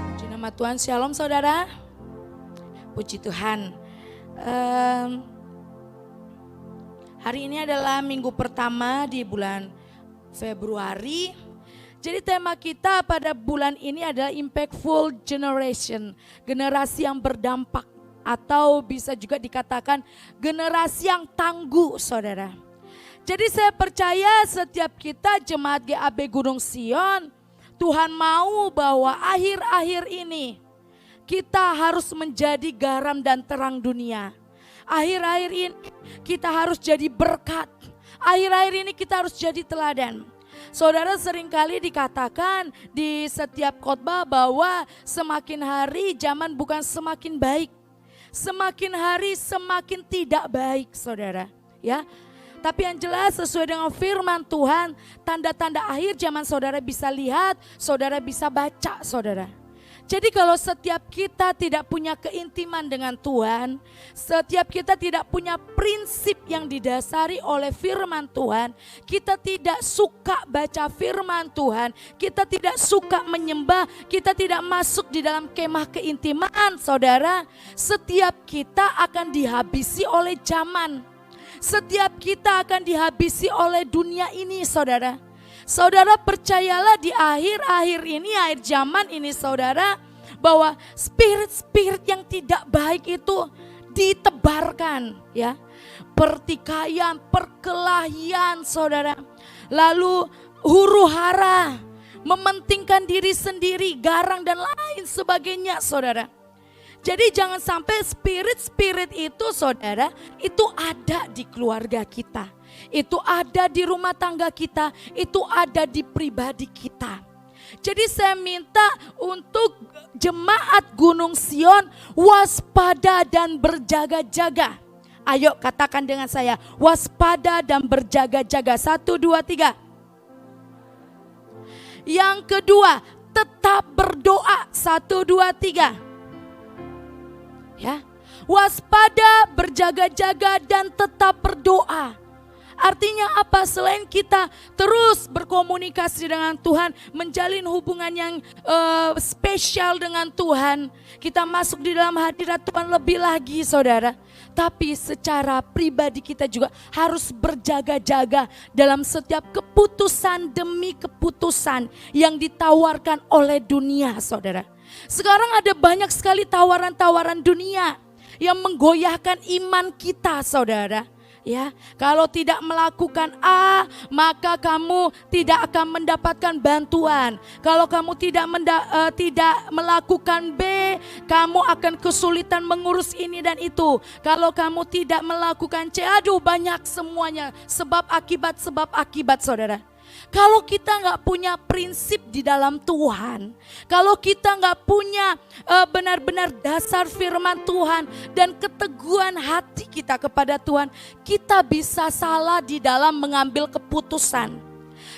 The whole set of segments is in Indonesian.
Puji nama Tuhan, shalom saudara. Puji Tuhan. Hari ini adalah minggu pertama di bulan Februari. Jadi tema kita pada bulan ini adalah Impactful Generation. Generasi yang berdampak atau bisa juga dikatakan generasi yang tangguh saudara. Jadi saya percaya setiap kita jemaat GAB Gunung Sion, Tuhan mau bahwa akhir-akhir ini kita harus menjadi garam dan terang dunia. Akhir-akhir ini kita harus jadi berkat. Akhir-akhir ini kita harus jadi teladan. Saudara, seringkali dikatakan di setiap khotbah bahwa semakin hari zaman bukan semakin baik. Semakin hari semakin tidak baik saudara. Ya. Tapi yang jelas sesuai dengan firman Tuhan, tanda-tanda akhir zaman saudara bisa lihat, saudara bisa baca saudara. Jadi kalau setiap kita tidak punya keintiman dengan Tuhan, setiap kita tidak punya prinsip yang didasari oleh firman Tuhan, kita tidak suka baca firman Tuhan, kita tidak suka menyembah, kita tidak masuk di dalam kemah keintiman saudara, setiap kita akan dihabisi oleh zaman. Setiap kita akan dihabisi oleh dunia ini saudara. Saudara percayalah di akhir-akhir ini, akhir zaman ini saudara, bahwa spirit-spirit yang tidak baik itu ditebarkan ya. Pertikaian, perkelahian saudara. Lalu huru hara, mementingkan diri sendiri, garang dan lain sebagainya saudara. Jadi jangan sampai spirit-spirit itu saudara, itu ada di keluarga kita. Itu ada di rumah tangga kita, itu ada di pribadi kita. Jadi saya minta untuk jemaat Gunung Sion waspada dan berjaga-jaga. Ayo katakan dengan saya, waspada dan berjaga-jaga. 1, 2, 3. Yang kedua, tetap berdoa. 1, 2, 3. Ya, waspada, berjaga-jaga dan tetap berdoa. Artinya apa? Selain kita terus berkomunikasi dengan Tuhan, menjalin hubungan yang spesial dengan Tuhan, kita masuk di dalam hadirat Tuhan lebih lagi saudara. Tapi secara pribadi kita juga harus berjaga-jaga dalam setiap keputusan demi keputusan yang ditawarkan oleh dunia saudara. Sekarang ada banyak sekali tawaran-tawaran dunia yang menggoyahkan iman kita saudara. Ya, kalau tidak melakukan A, maka kamu tidak akan mendapatkan bantuan. Kalau kamu tidak melakukan B, kamu akan kesulitan mengurus ini dan itu. Kalau kamu tidak melakukan C, aduh banyak semuanya. Sebab akibat saudara. Kalau kita nggak punya prinsip di dalam Tuhan, kalau kita nggak punya benar-benar dasar firman Tuhan dan keteguhan hati kita kepada Tuhan, kita bisa salah di dalam mengambil keputusan.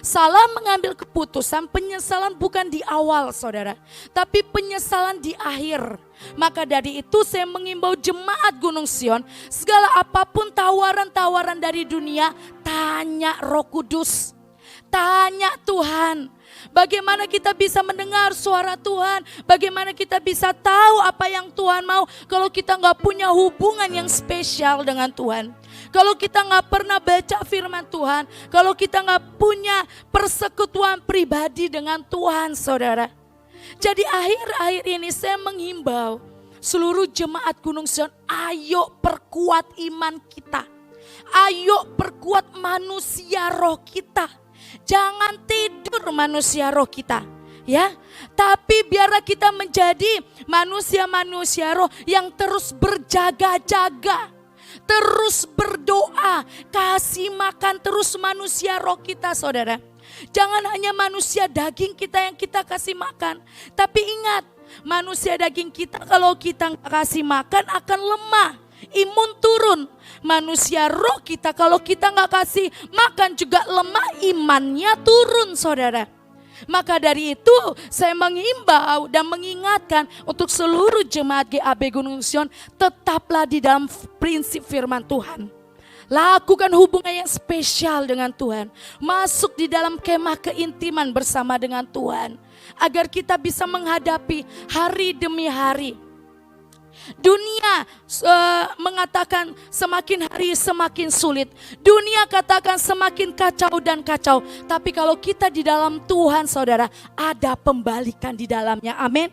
Salah mengambil keputusan, penyesalan bukan di awal saudara, tapi penyesalan di akhir. Maka dari itu saya mengimbau jemaat Gunung Sion, segala apapun tawaran-tawaran dari dunia, tanya Roh Kudus. Tanya Tuhan, bagaimana kita bisa mendengar suara Tuhan, bagaimana kita bisa tahu apa yang Tuhan mau kalau kita nggak punya hubungan yang spesial dengan Tuhan. Kalau kita nggak pernah baca firman Tuhan, kalau kita nggak punya persekutuan pribadi dengan Tuhan saudara. Jadi akhir-akhir ini saya menghimbau seluruh jemaat Gunung Sion, ayo perkuat iman kita. Ayo perkuat manusia roh kita. Jangan tidur manusia roh kita, ya. Tapi biarlah kita menjadi manusia-manusia roh yang terus berjaga-jaga, terus berdoa, kasih makan terus manusia roh kita, saudara. Jangan hanya manusia daging kita yang kita kasih makan, tapi ingat, manusia daging kita kalau kita nggak kasih makan akan lemah, imun turun. Manusia roh kita kalau kita nggak kasih makan juga lemah, imannya turun saudara. Maka dari itu saya menghimbau dan mengingatkan untuk seluruh jemaat GAB Gunung Sion, tetaplah di dalam prinsip firman Tuhan. Lakukan hubungan yang spesial dengan Tuhan. Masuk di dalam kemah keintiman bersama dengan Tuhan. Agar kita bisa menghadapi hari demi hari. Dunia mengatakan semakin hari semakin sulit. Dunia katakan semakin kacau dan kacau. Tapi kalau kita di dalam Tuhan saudara, ada pembalikan di dalamnya. Amin.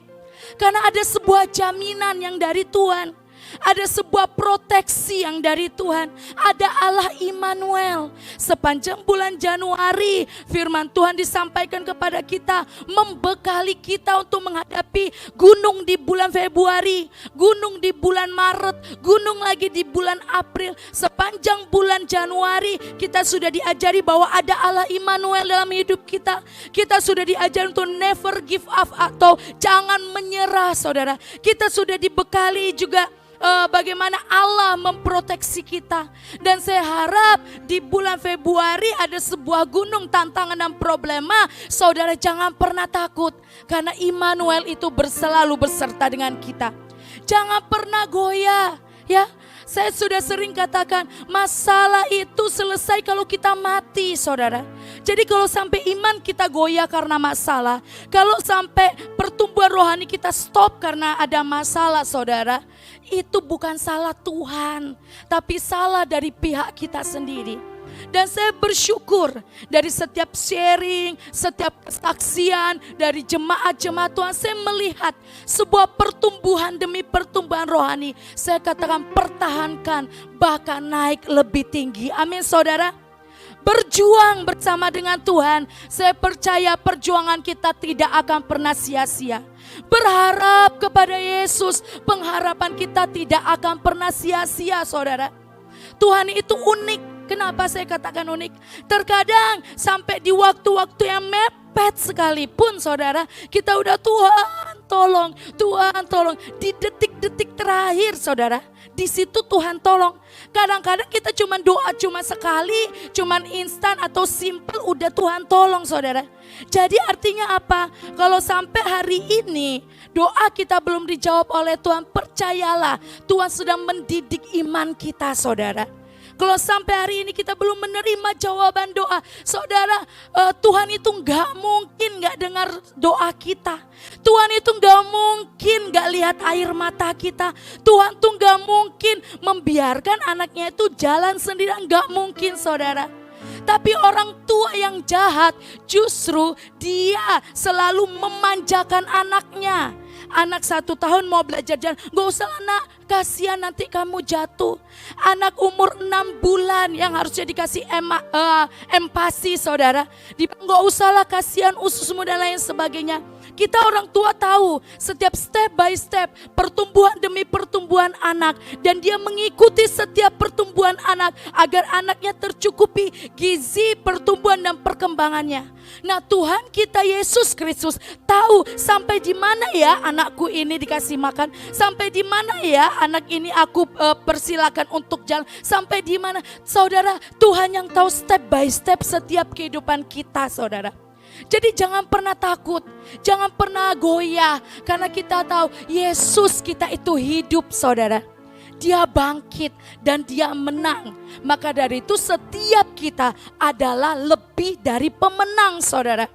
Karena ada sebuah jaminan yang dari Tuhan. Ada sebuah proteksi yang dari Tuhan. Ada Allah Immanuel. Sepanjang bulan Januari firman Tuhan disampaikan kepada kita, membekali kita untuk menghadapi gunung di bulan Februari, gunung di bulan Maret, gunung lagi di bulan April. Sepanjang bulan Januari kita sudah diajari bahwa ada Allah Immanuel dalam hidup kita. Kita sudah diajari untuk never give up atau jangan menyerah saudara. Kita sudah dibekali juga bagaimana Allah memproteksi kita. Dan saya harap di bulan Februari ada sebuah gunung tantangan dan problema. Saudara jangan pernah takut, karena Immanuel itu selalu berserta dengan kita. Jangan pernah goyah ya. Saya sudah sering katakan, masalah itu selesai kalau kita mati saudara. Jadi kalau sampai iman kita goyah karena masalah, kalau sampai pertumbuhan rohani kita stop karena ada masalah saudara, itu bukan salah Tuhan, tapi salah dari pihak kita sendiri. Dan saya bersyukur dari setiap sharing, setiap kesaksian dari jemaat-jemaat Tuhan, saya melihat sebuah pertumbuhan demi pertumbuhan rohani. Saya katakan pertahankan, bahkan naik lebih tinggi. Amin saudara. Berjuang bersama dengan Tuhan, saya percaya perjuangan kita tidak akan pernah sia-sia. Berharap kepada Yesus, pengharapan kita tidak akan pernah sia-sia saudara. Tuhan itu unik. Kenapa saya katakan unik? Terkadang sampai di waktu-waktu yang mepet sekalipun saudara, kita udah Tuhan tolong, Tuhan tolong. Di detik-detik terakhir saudara, di situ Tuhan tolong. Kadang-kadang kita cuma doa cuma sekali, cuma instan atau simple udah Tuhan tolong saudara. Jadi artinya apa? Kalau sampai hari ini doa kita belum dijawab oleh Tuhan, percayalah Tuhan sedang mendidik iman kita saudara. Kalau sampai hari ini kita belum menerima jawaban doa, saudara, Tuhan itu gak mungkin gak dengar doa kita. Tuhan itu gak mungkin gak lihat air mata kita. Tuhan tuh gak mungkin membiarkan anaknya itu jalan sendirian, gak mungkin saudara. Tapi orang tua yang jahat justru dia selalu memanjakan anaknya. Anak 1 tahun mau belajar jalan, gak usah nak, kasihan nanti kamu jatuh. Anak umur 6 bulan yang harusnya dikasih empati saudara, gak usahlah kasihan ususmu dan lain sebagainya. Kita orang tua tahu setiap step by step, pertumbuhan demi pertumbuhan anak. Dan dia mengikuti setiap pertumbuhan anak agar anaknya tercukupi gizi, pertumbuhan dan perkembangannya. Nah Tuhan kita Yesus Kristus tahu sampai di mana ya anakku ini dikasih makan. Sampai di mana ya anak ini aku persilakan untuk jalan. Sampai di mana saudara, Tuhan yang tahu step by step setiap kehidupan kita saudara. Jadi jangan pernah takut, jangan pernah goyah, karena kita tahu Yesus kita itu hidup saudara. Dia bangkit dan dia menang. Maka dari itu setiap kita adalah lebih dari pemenang saudara.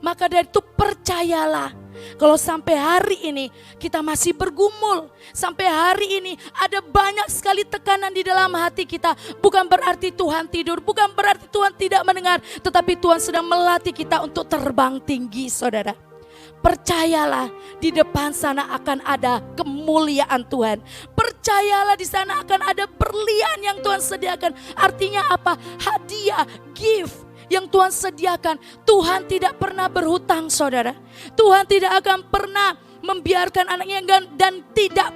Maka dari itu percayalah, kalau sampai hari ini kita masih bergumul, sampai hari ini ada banyak sekali tekanan di dalam hati kita, bukan berarti Tuhan tidur, bukan berarti Tuhan tidak mendengar, tetapi Tuhan sedang melatih kita untuk terbang tinggi saudara. Percayalah di depan sana akan ada kemuliaan Tuhan. Percayalah di sana akan ada berlian yang Tuhan sediakan. Artinya apa? Hadiah, gift yang Tuhan sediakan. Tuhan tidak pernah berhutang saudara. Tuhan tidak akan pernah membiarkan anaknya dan tidak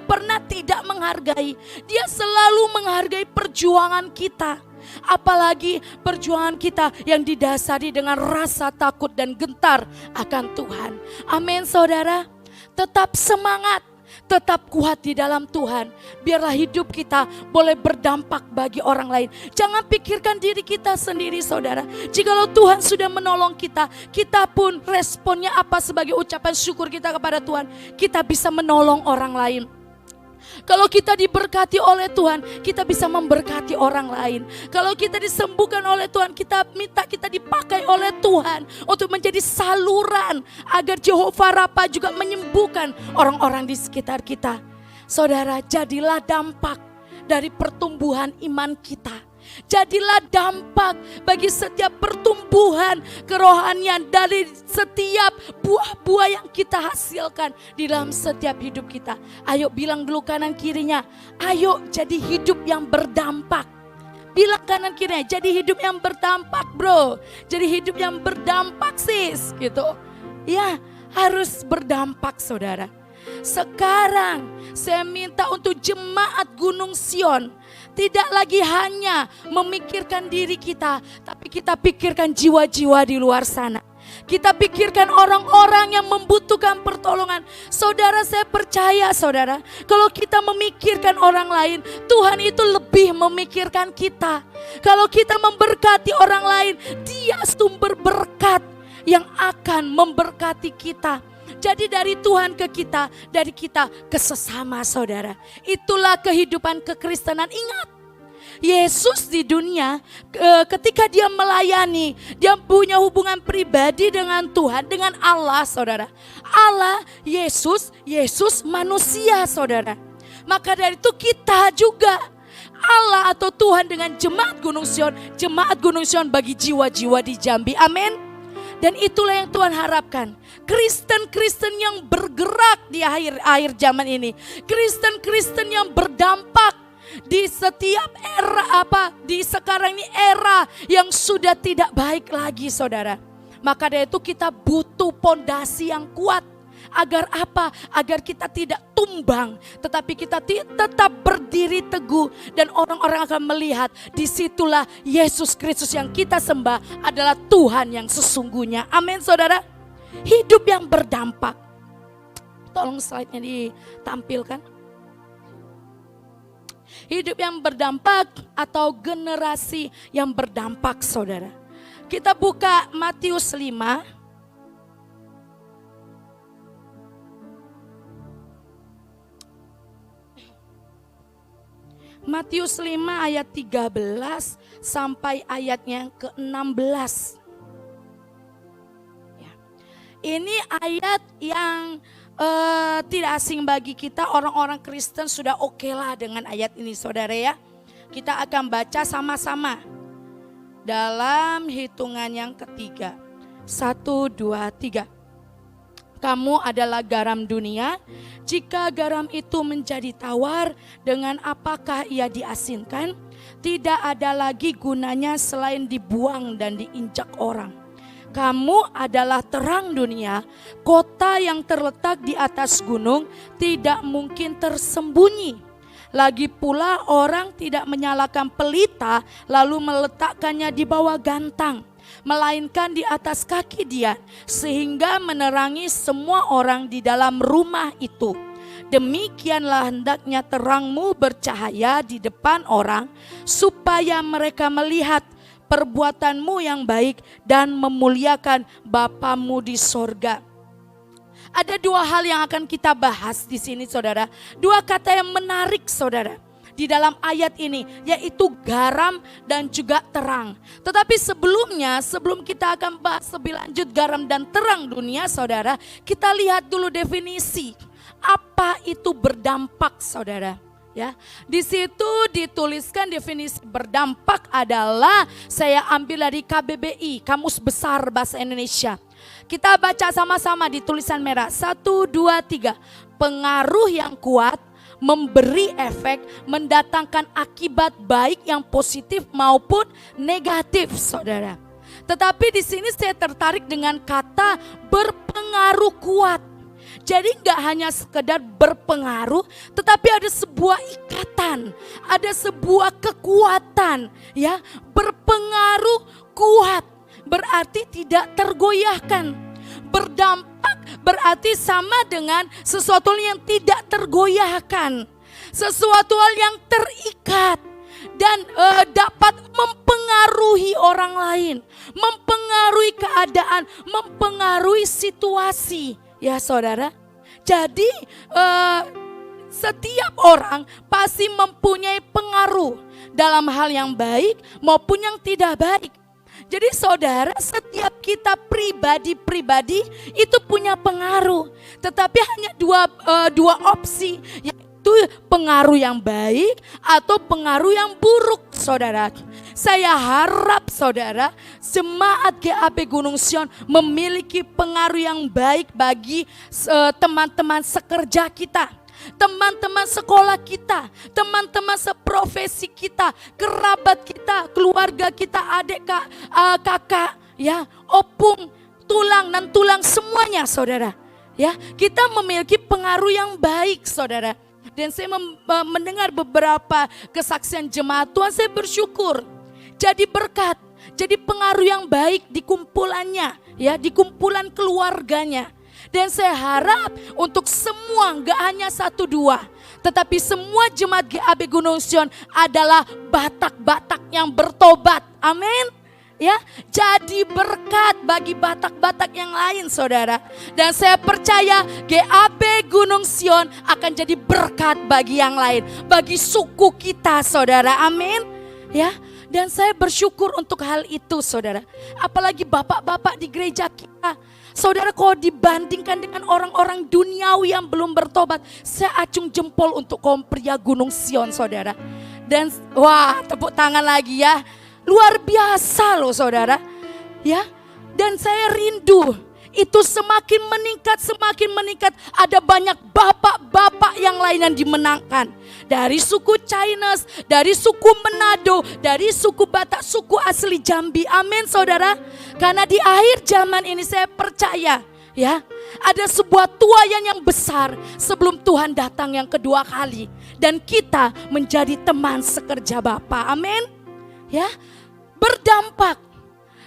pernah tidak menghargai. Dia selalu menghargai perjuangan kita. Apalagi perjuangan kita yang didasari dengan rasa takut dan gentar akan Tuhan. Amin saudara. Tetap semangat, tetap kuat di dalam Tuhan. Biarlah hidup kita boleh berdampak bagi orang lain. Jangan pikirkan diri kita sendiri saudara. Jikalau Tuhan sudah menolong kita, kita pun responnya apa sebagai ucapan syukur kita kepada Tuhan. Kita bisa menolong orang lain. Kalau kita diberkati oleh Tuhan, kita bisa memberkati orang lain. Kalau kita disembuhkan oleh Tuhan, kita minta kita dipakai oleh Tuhan untuk menjadi saluran agar Jehovah Rafa juga menyembuhkan orang-orang di sekitar kita. Saudara, jadilah dampak dari pertumbuhan iman kita. Jadilah dampak bagi setiap pertumbuhan kerohanian dari setiap buah-buah yang kita hasilkan di dalam setiap hidup kita. Ayo bilang dulu kanan kirinya, ayo jadi hidup yang berdampak. Bilang kanan kirinya, jadi hidup yang berdampak bro. Jadi hidup yang berdampak sis gitu. Ya harus berdampak saudara. Sekarang saya minta untuk jemaat Gunung Sion tidak lagi hanya memikirkan diri kita, tapi kita pikirkan jiwa-jiwa di luar sana. Kita pikirkan orang-orang yang membutuhkan pertolongan. Saudara, saya percaya saudara, kalau kita memikirkan orang lain, Tuhan itu lebih memikirkan kita. Kalau kita memberkati orang lain, Dia sumber berkat yang akan memberkati kita. Jadi dari Tuhan ke kita, dari kita ke sesama saudara. Itulah kehidupan kekristenan. Ingat, Yesus di dunia ketika dia melayani, dia punya hubungan pribadi dengan Tuhan, dengan Allah saudara. Allah, Yesus manusia saudara. Maka dari itu kita juga Allah atau Tuhan dengan jemaat Gunung Sion bagi jiwa-jiwa di Jambi. Amin. Dan itulah yang Tuhan harapkan. Kristen-Kristen yang bergerak di akhir zaman ini. Kristen-Kristen yang berdampak di setiap era di sekarang ini era yang sudah tidak baik lagi saudara. Maka dari itu kita butuh pondasi yang kuat. Agar apa? Agar kita tidak tumbang, tetapi kita tetap berdiri teguh dan orang-orang akan melihat disitulah Yesus Kristus yang kita sembah adalah Tuhan yang sesungguhnya. Amin saudara. Hidup yang berdampak. Tolong slide-nya ditampilkan. Hidup yang berdampak atau generasi yang berdampak saudara. Kita buka Matius 5. Matius 5 ayat 13 sampai ayatnya ke-16. Ya. Ini ayat yang tidak asing bagi kita, orang-orang Kristen sudah oke lah dengan ayat ini saudara ya. Kita akan baca sama-sama dalam hitungan yang ketiga. 1, 2, 3. Kamu adalah garam dunia. Jika garam itu menjadi tawar, dengan apakah ia diasinkan? Tidak ada lagi gunanya selain dibuang dan diinjak orang. Kamu adalah terang dunia. Kota yang terletak di atas gunung tidak mungkin tersembunyi. Lagi pula orang tidak menyalakan pelita lalu meletakkannya di bawah gantang, melainkan di atas kaki dia, sehingga menerangi semua orang di dalam rumah itu. Demikianlah hendaknya terangmu bercahaya di depan orang, supaya mereka melihat perbuatanmu yang baik dan memuliakan Bapamu di sorga. Ada dua hal yang akan kita bahas di sini saudara. Dua kata yang menarik saudara di dalam ayat ini, yaitu garam dan juga terang. Tetapi sebelum kita akan bahas lebih lanjut garam dan terang dunia saudara, kita lihat dulu definisi apa itu berdampak saudara. Ya, di situ dituliskan definisi berdampak adalah, saya ambil dari KBBI, Kamus Besar Bahasa Indonesia. Kita baca sama-sama di tulisan merah. 1, 2, 3. Pengaruh yang kuat, memberi efek, mendatangkan akibat baik yang positif maupun negatif, saudara. Tetapi di sini saya tertarik dengan kata berpengaruh kuat. Jadi nggak hanya sekedar berpengaruh, tetapi ada sebuah ikatan, ada sebuah kekuatan, ya, berpengaruh kuat. Berarti tidak tergoyahkan. Berdampak berarti sama dengan sesuatu yang tidak tergoyahkan. Sesuatu hal yang terikat dan dapat mempengaruhi orang lain, mempengaruhi keadaan, mempengaruhi situasi. Ya saudara, jadi Setiap orang pasti mempunyai pengaruh dalam hal yang baik maupun yang tidak baik. Jadi saudara, setiap kita pribadi-pribadi itu punya pengaruh. Tetapi hanya dua opsi, yaitu pengaruh yang baik atau pengaruh yang buruk, saudara. Saya harap saudara, jemaat GAP Gunung Sion memiliki pengaruh yang baik bagi teman-teman sekerja kita, teman-teman sekolah kita, teman-teman seprofesi kita, kerabat kita, keluarga kita, adik, kakak, ya, opung, tulang dan tulang semuanya, saudara. Ya, kita memiliki pengaruh yang baik, saudara. Dan saya mendengar beberapa kesaksian jemaat Tuhan, saya bersyukur. Jadi berkat, jadi pengaruh yang baik di kumpulannya, ya, di kumpulan keluarganya. Dan saya harap untuk semua, gak hanya 1-2, tetapi semua jemaat GAP Gunung Sion adalah batak-batak yang bertobat. Amin. Ya, jadi berkat bagi batak-batak yang lain, saudara. Dan saya percaya GAP Gunung Sion akan jadi berkat bagi yang lain, bagi suku kita, saudara. Amin. Ya, dan saya bersyukur untuk hal itu, saudara. Apalagi bapak-bapak di gereja kita. Saudara, kalau dibandingkan dengan orang-orang duniawi yang belum bertobat, saya acung jempol untuk kaum pria Gunung Sion, saudara. Dan wah, tepuk tangan lagi ya. Luar biasa loh, saudara. Ya, dan saya rindu itu semakin meningkat. Ada banyak bapak-bapak yang lain yang dimenangkan. Dari suku Chinese, dari suku Manado, dari suku Batak, suku asli Jambi. Amin, saudara. Karena di akhir zaman ini saya percaya, ya, ada sebuah tuaian yang besar sebelum Tuhan datang yang kedua kali. Dan kita menjadi teman sekerja Bapa. Amin. Ya, berdampak,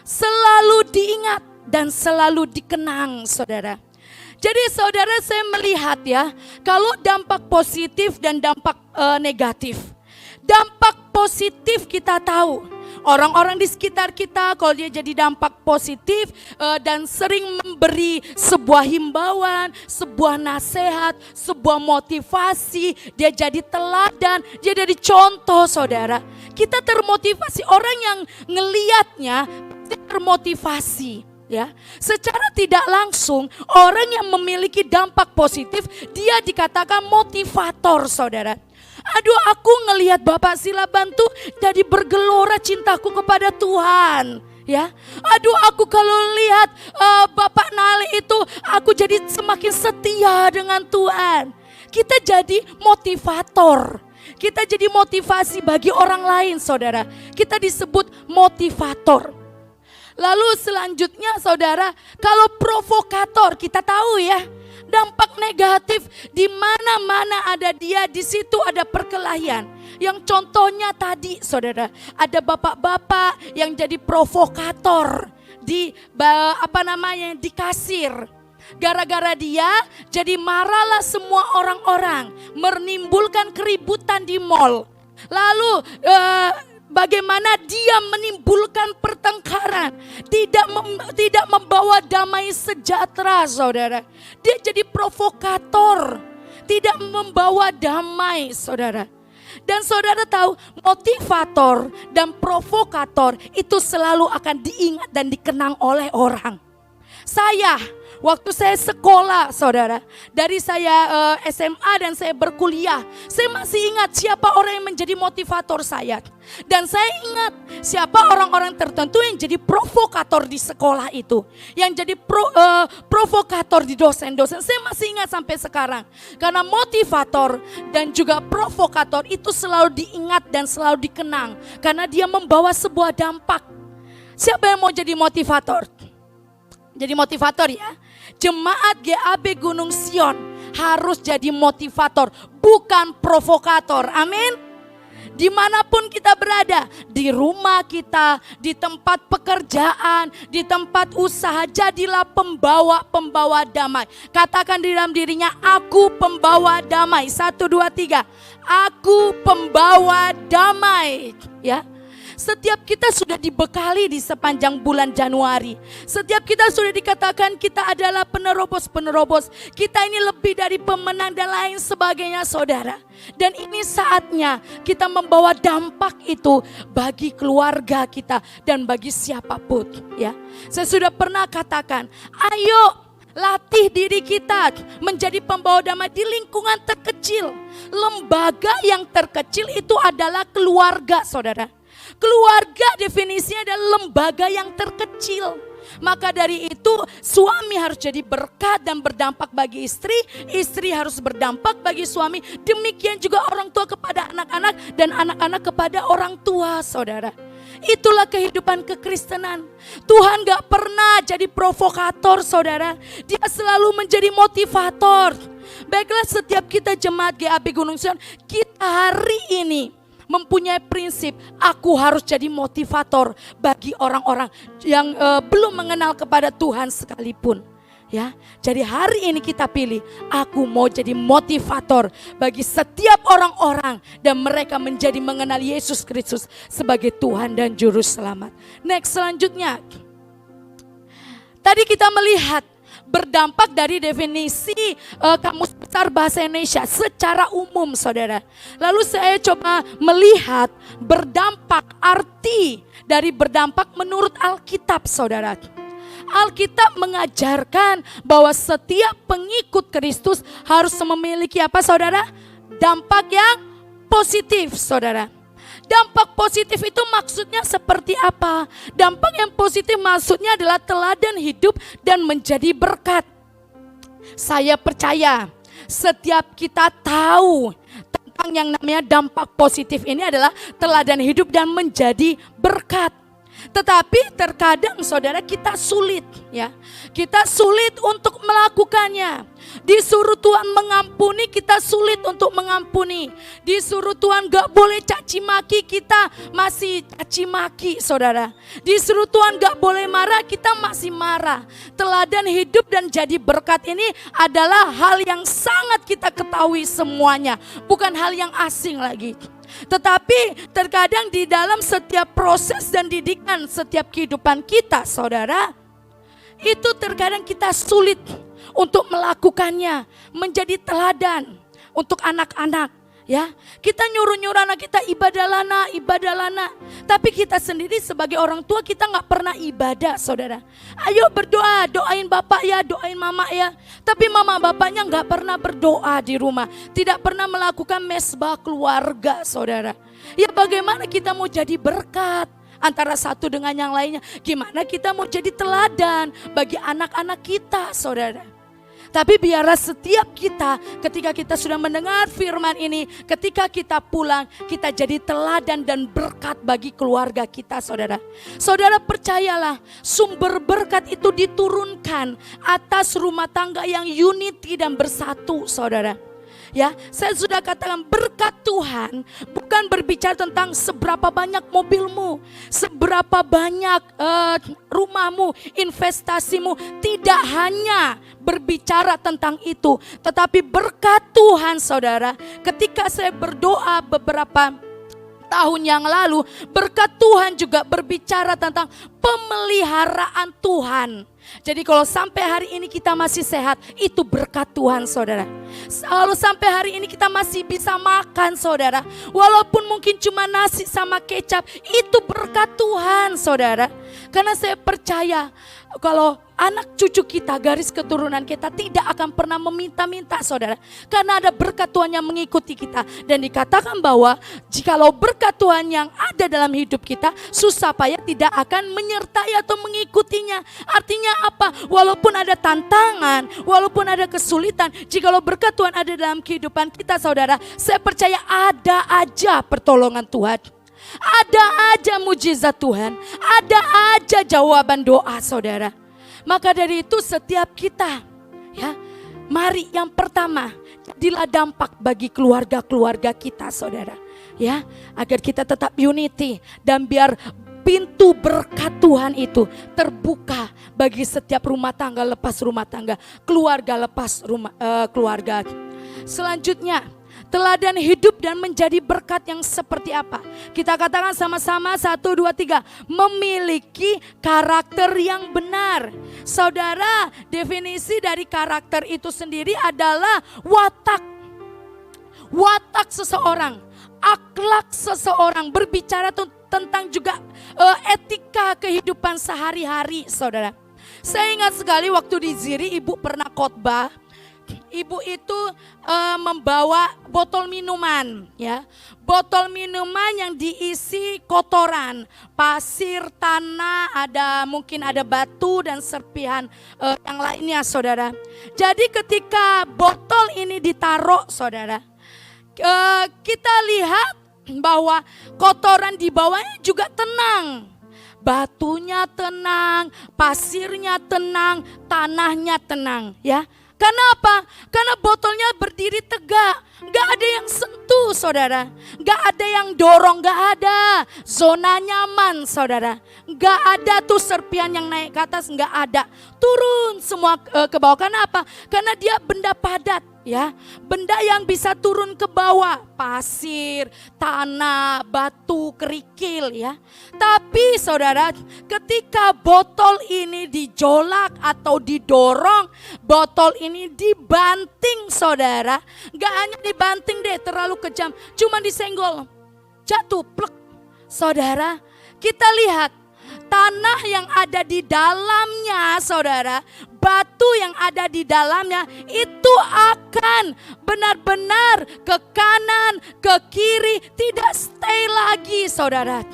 selalu diingat dan selalu dikenang, saudara. Jadi saudara, saya melihat ya, kalau dampak positif dan dampak negatif. Dampak positif kita tahu, orang-orang di sekitar kita kalau dia jadi dampak positif dan sering memberi sebuah himbauan, sebuah nasihat, sebuah motivasi, dia jadi teladan, dia jadi contoh, saudara. Kita termotivasi, orang yang ngelihatnya termotivasi. Ya, secara tidak langsung orang yang memiliki dampak positif dia dikatakan motivator, saudara. Aduh, aku ngelihat Bapak Sila Bantu jadi bergelora cintaku kepada Tuhan. Ya, aduh, aku kalau lihat Bapak Nali itu aku jadi semakin setia dengan Tuhan. Kita jadi motivator. Kita jadi motivasi bagi orang lain, saudara. Kita disebut motivator. Lalu selanjutnya, saudara, kalau provokator, kita tahu ya, dampak negatif di mana-mana ada dia, di situ ada perkelahian. Yang contohnya tadi, saudara, ada bapak-bapak yang jadi provokator di di kasir. Gara-gara dia jadi marahlah semua orang-orang, menimbulkan keributan di mall. Lalu bagaimana dia menimbulkan pertengkaran, tidak membawa damai sejahtera, saudara. Dia jadi provokator, tidak membawa damai, saudara. Dan saudara tahu, motivator dan provokator itu selalu akan diingat dan dikenang oleh orang. Waktu saya sekolah, saudara, dari saya SMA dan saya berkuliah, saya masih ingat siapa orang yang menjadi motivator saya. Dan saya ingat siapa orang-orang tertentu yang jadi provokator di sekolah itu, yang jadi provokator di dosen-dosen. Saya masih ingat sampai sekarang. Karena motivator dan juga provokator itu selalu diingat dan selalu dikenang. Karena dia membawa sebuah dampak. Siapa yang mau jadi motivator? Jadi motivator ya. Jemaat GAP Gunung Sion harus jadi motivator, bukan provokator. Amin. Dimanapun kita berada, di rumah kita, di tempat pekerjaan, di tempat usaha, jadilah pembawa damai. Katakan di dalam dirinya, aku pembawa damai. 1, 2, 3. Aku pembawa damai. Ya. Setiap kita sudah dibekali di sepanjang bulan Januari. Setiap kita sudah dikatakan kita adalah penerobos-penerobos. Kita ini lebih dari pemenang dan lain sebagainya, saudara. Dan ini saatnya kita membawa dampak itu bagi keluarga kita dan bagi siapapun, ya. Saya sudah pernah katakan, ayo latih diri kita menjadi pembawa damai di lingkungan terkecil. Lembaga yang terkecil itu adalah keluarga, saudara. Keluarga definisinya adalah lembaga yang terkecil. Maka dari itu suami harus jadi berkat dan berdampak bagi istri. Istri harus berdampak bagi suami. Demikian juga orang tua kepada anak-anak dan anak-anak kepada orang tua, saudara. Itulah kehidupan kekristenan. Tuhan gak pernah jadi provokator, saudara. Dia selalu menjadi motivator. Baiklah, setiap kita jemaat GAP Gunung Sion, kita hari ini mempunyai prinsip, aku harus jadi motivator bagi orang-orang yang belum mengenal kepada Tuhan sekalipun. Ya, jadi hari ini kita pilih, aku mau jadi motivator bagi setiap orang-orang dan mereka menjadi mengenal Yesus Kristus sebagai Tuhan dan Juru Selamat. Next, selanjutnya. Tadi kita melihat berdampak dari definisi Kamus Besar Bahasa Indonesia secara umum, saudara. Lalu saya coba melihat berdampak, arti dari berdampak menurut Alkitab, saudara. Alkitab mengajarkan bahwa setiap pengikut Kristus harus memiliki apa, saudara? Dampak yang positif, saudara. Dampak positif itu maksudnya seperti apa? Dampak yang positif maksudnya adalah teladan hidup dan menjadi berkat. Saya percaya setiap kita tahu tentang yang namanya dampak positif ini adalah teladan hidup dan menjadi berkat. Tetapi terkadang, saudara, kita sulit, ya. Kita sulit untuk melakukannya. Disuruh Tuhan mengampuni, kita sulit untuk mengampuni. Disuruh Tuhan gak boleh caci maki, kita masih caci maki, saudara. Disuruh Tuhan gak boleh marah, kita masih marah. Teladan hidup dan jadi berkat ini adalah hal yang sangat kita ketahui semuanya. Bukan hal yang asing lagi. Tetapi terkadang di dalam setiap proses dan didikan setiap kehidupan kita, saudara, itu terkadang kita sulit untuk melakukannya, menjadi teladan untuk anak-anak, ya. Kita nyuruh-nyuruh anak kita ibadah lana, tapi kita sendiri sebagai orang tua kita nggak pernah ibadah, saudara. Ayo berdoa, doain bapak ya, doain mama ya. Tapi mama bapaknya nggak pernah berdoa di rumah, tidak pernah melakukan mesbah keluarga, saudara. Ya, bagaimana kita mau jadi berkat antara satu dengan yang lainnya? Gimana kita mau jadi teladan bagi anak-anak kita, saudara? Tapi biarlah setiap kita ketika kita sudah mendengar firman ini, ketika kita pulang, kita jadi teladan dan berkat bagi keluarga kita, saudara. Saudara percayalah, sumber berkat itu diturunkan atas rumah tangga yang unity dan bersatu, saudara. Ya, saya sudah katakan berkat Tuhan bukan berbicara tentang seberapa banyak mobilmu, seberapa banyak rumahmu, investasimu. Tidak hanya berbicara tentang itu, tetapi berkat Tuhan, saudara. Ketika saya berdoa beberapa tahun yang lalu, berkat Tuhan juga berbicara tentang pemeliharaan Tuhan. Jadi kalau sampai hari ini kita masih sehat, itu berkat Tuhan, saudara. Kalau sampai hari ini kita masih bisa makan, saudara, walaupun mungkin cuma nasi sama kecap, itu berkat Tuhan, saudara. Karena saya percaya kalau anak cucu kita, garis keturunan kita tidak akan pernah meminta-minta, saudara. Karena ada berkat Tuhan yang mengikuti kita. Dan dikatakan bahwa jikalau berkat Tuhan yang ada dalam hidup kita, susah payah tidak akan menyertai atau mengikutinya. Artinya apa? Walaupun ada tantangan, walaupun ada kesulitan, jikalau berkat Tuhan ada dalam kehidupan kita, saudara, saya percaya ada aja pertolongan Tuhan. Ada aja mujizat Tuhan, ada aja jawaban doa, saudara. Maka dari itu setiap kita, ya, mari yang pertama jadilah dampak bagi keluarga-keluarga kita, saudara, ya, agar kita tetap unity dan biar pintu berkat Tuhan itu terbuka bagi setiap rumah tangga lepas rumah tangga, keluarga lepas keluarga. Selanjutnya, teladan hidup dan menjadi berkat yang seperti apa? Kita katakan sama-sama 1, 2, 3. Memiliki karakter yang benar. Saudara, definisi dari karakter itu sendiri adalah watak. Watak seseorang, akhlak seseorang, berbicara tentang juga etika kehidupan sehari-hari, saudara. Saya ingat sekali waktu di Ziri, ibu pernah khotbah. Ibu itu membawa botol minuman, ya, botol minuman yang diisi kotoran, pasir, tanah, mungkin ada batu dan serpihan yang lainnya, saudara. Jadi ketika botol ini ditaruh, saudara, kita lihat bahwa kotoran di bawahnya juga tenang. Batunya tenang, pasirnya tenang, tanahnya tenang, ya. Karena apa? Karena botolnya berdiri tegak. Gak ada yang sentuh, saudara. Gak ada yang dorong, gak ada. Zona nyaman, saudara. Gak ada tuh serpian yang naik ke atas, gak ada. Turun semua ke bawah. Karena apa? Karena dia benda padat, ya. Benda yang bisa turun ke bawah. Pasir, tanah, batu, kerikil, ya. Tapi saudara, ketika botol ini dijolak atau didorong, botol ini dibanting, saudara. Gak hanya dibanting deh, terlalu kejam, cuma disenggol, jatuh, plek. Saudara, kita lihat tanah yang ada di dalamnya, saudara, batu yang ada di dalamnya itu akan benar-benar ke kanan, ke kiri, tidak stay lagi, saudara.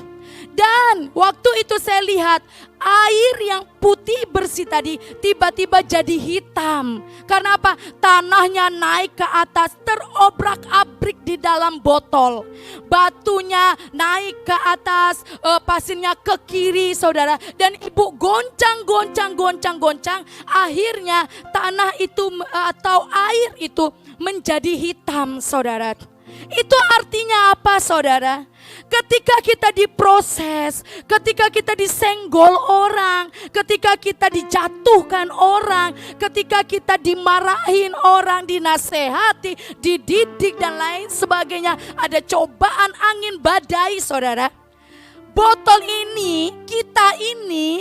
Dan waktu itu saya lihat air yang putih bersih tadi tiba-tiba jadi hitam. Karena apa? Tanahnya naik ke atas, terobrak-abrik di dalam botol. Batunya naik ke atas, pasirnya ke kiri, saudara. Dan ibu goncang. Akhirnya tanah itu atau air itu menjadi hitam, saudara. Itu artinya apa, saudara? Ketika kita diproses, ketika kita disenggol orang, ketika kita dijatuhkan orang, ketika kita dimarahin orang, dinasehati, dididik dan lain sebagainya, ada cobaan angin badai, saudara. Botol ini, kita ini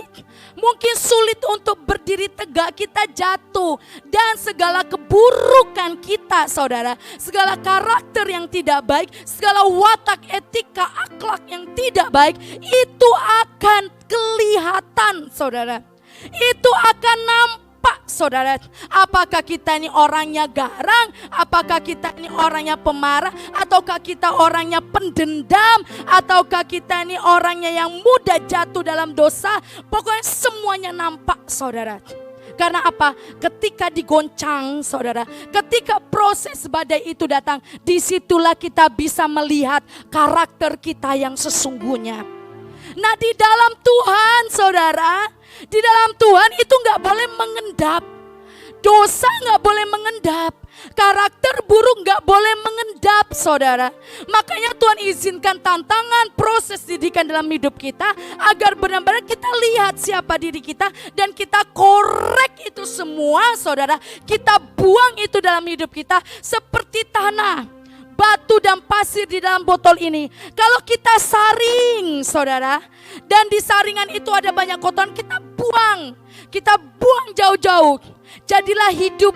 mungkin sulit untuk berdiri tegak, kita jatuh. Dan segala keburukan kita, saudara, segala karakter yang tidak baik, segala watak, etika, akhlak yang tidak baik, itu akan kelihatan, saudara. Itu akan nampak, saudara. Apakah kita ini orangnya garang, apakah kita ini orangnya pemarah, ataukah kita orangnya pendendam, ataukah kita ini orangnya yang mudah jatuh dalam dosa. Pokoknya semuanya nampak, saudara. Karena apa? Ketika digoncang, saudara, ketika proses badai itu datang, disitulah kita bisa melihat karakter kita yang sesungguhnya. Nah, di dalam Tuhan, saudara, di dalam Tuhan itu gak boleh mengendap. Dosa gak boleh mengendap. Karakter buruk gak boleh mengendap, saudara. Makanya Tuhan izinkan tantangan, proses didikan dalam hidup kita, agar benar-benar kita lihat siapa diri kita, dan kita korek itu semua, saudara. Kita buang itu dalam hidup kita seperti tanah, batu dan pasir di dalam botol ini. Kalau kita saring, saudara, dan di saringan itu ada banyak kotoran, kita buang jauh-jauh. Jadilah hidup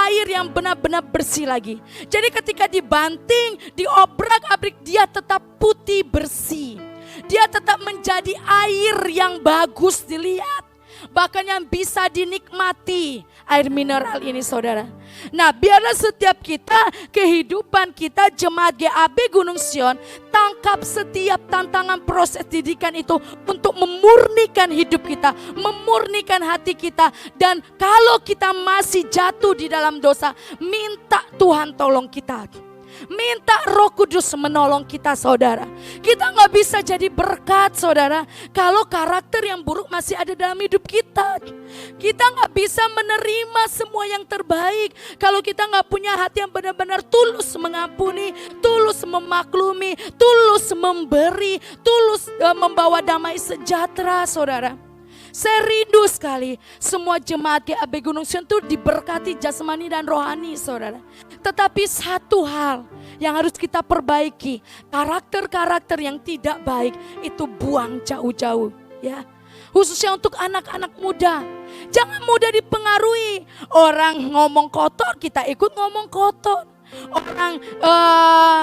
air yang benar-benar bersih lagi. Jadi ketika dibanting, diobrak-abrik, dia tetap putih bersih. Dia tetap menjadi air yang bagus dilihat. Bahkan yang bisa dinikmati air mineral ini, saudara. Nah, biarlah setiap kita, kehidupan kita jemaat GAB Gunung Sion, tangkap setiap tantangan proses didikan itu untuk memurnikan hidup kita, memurnikan hati kita. Dan kalau kita masih jatuh di dalam dosa, minta Tuhan tolong kita. Minta Roh Kudus menolong kita, saudara. Kita gak bisa jadi berkat, saudara, kalau karakter yang buruk masih ada dalam hidup kita. Kita gak bisa menerima semua yang terbaik kalau kita gak punya hati yang benar-benar tulus mengampuni, tulus memaklumi, tulus memberi, tulus membawa damai sejahtera, saudara. Saya rindu sekali semua jemaat GAB Gunung Sion itu diberkati jasmani dan rohani, saudara. Tetapi satu hal yang harus kita perbaiki, karakter-karakter yang tidak baik itu buang jauh-jauh, ya. Khususnya untuk anak-anak muda. Jangan mudah dipengaruhi. Orang ngomong kotor, kita ikut ngomong kotor. Orang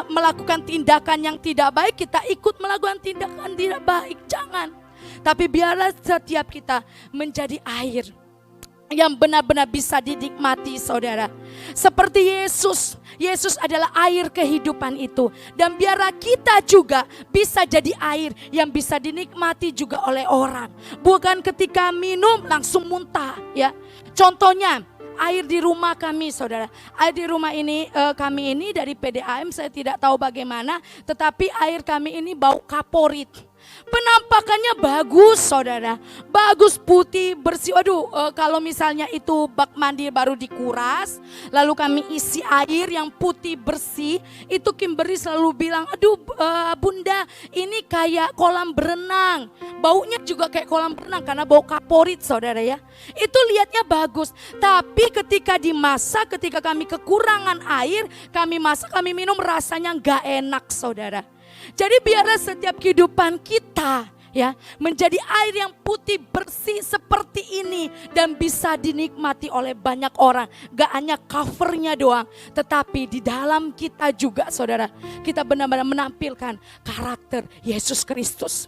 melakukan tindakan yang tidak baik, kita ikut melakukan tindakan tidak baik. Jangan. Tapi biarlah setiap kita menjadi air yang benar-benar bisa dinikmati, saudara. Seperti Yesus. Yesus adalah air kehidupan itu. Dan biarlah kita juga bisa jadi air yang bisa dinikmati juga oleh orang. Bukan ketika minum langsung muntah, ya. Contohnya air di rumah kami, saudara. Air di rumah ini kami ini dari PDAM, saya tidak tahu bagaimana, tetapi air kami ini bau kaporit. Penampakannya bagus, saudara. Bagus, putih, bersih. Aduh, kalau misalnya itu bak mandi baru dikuras, lalu kami isi air yang putih bersih, itu Kimberly selalu bilang, aduh bunda, ini kayak kolam berenang. Baunya juga kayak kolam berenang karena bau kaporit, saudara ya. Itu lihatnya bagus. Tapi ketika dimasak, ketika kami kekurangan air, kami masak, kami minum, rasanya gak enak, saudara. Jadi biarlah setiap kehidupan kita, ya, menjadi air yang putih bersih seperti ini dan bisa dinikmati oleh banyak orang. Gak hanya covernya doang, tetapi di dalam kita juga, saudara, kita benar-benar menampilkan karakter Yesus Kristus.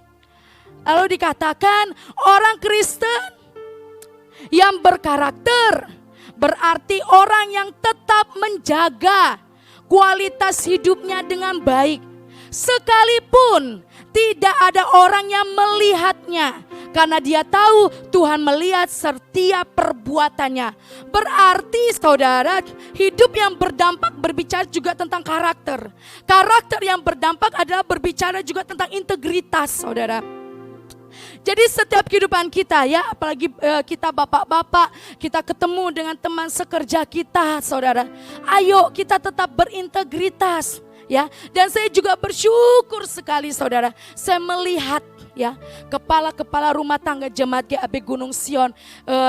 Lalu dikatakan orang Kristen yang berkarakter berarti orang yang tetap menjaga kualitas hidupnya dengan baik. Sekalipun tidak ada orang yang melihatnya, karena dia tahu Tuhan melihat setiap perbuatannya. Berarti, saudara, hidup yang berdampak berbicara juga tentang karakter. Karakter yang berdampak adalah berbicara juga tentang integritas, saudara. Jadi setiap kehidupan kita, ya, apalagi kita bapak-bapak, kita ketemu dengan teman sekerja kita, saudara. Ayo kita tetap berintegritas. Ya, dan saya juga bersyukur sekali, saudara. Saya melihat, ya, kepala-kepala rumah tangga jemaat GAB Gunung Sion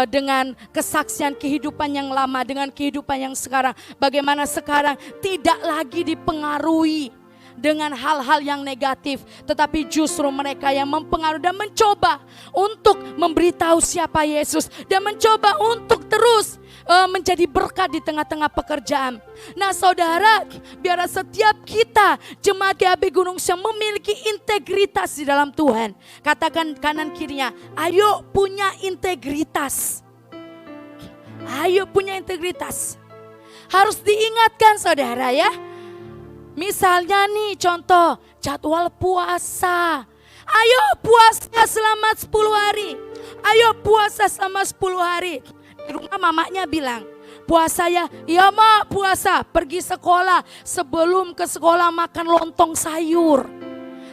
dengan kesaksian kehidupan yang lama dengan kehidupan yang sekarang. Bagaimana sekarang tidak lagi dipengaruhi dengan hal-hal yang negatif, tetapi justru mereka yang mempengaruhi dan mencoba untuk memberitahu siapa Yesus dan mencoba untuk terus menjadi berkat di tengah-tengah pekerjaan. Nah, saudara, biar setiap kita jemaat GAB Gunung Sion memiliki integritas di dalam Tuhan. Katakan kanan kirinya, ayo punya integritas. Ayo punya integritas. Harus diingatkan, saudara, ya. Misalnya nih contoh jadwal puasa. Ayo puasa selama 10 hari. Ayo puasa selama 10 hari. Di rumah mamanya bilang, puasa ya? Iya mak, puasa. Pergi sekolah, sebelum ke sekolah makan lontong sayur.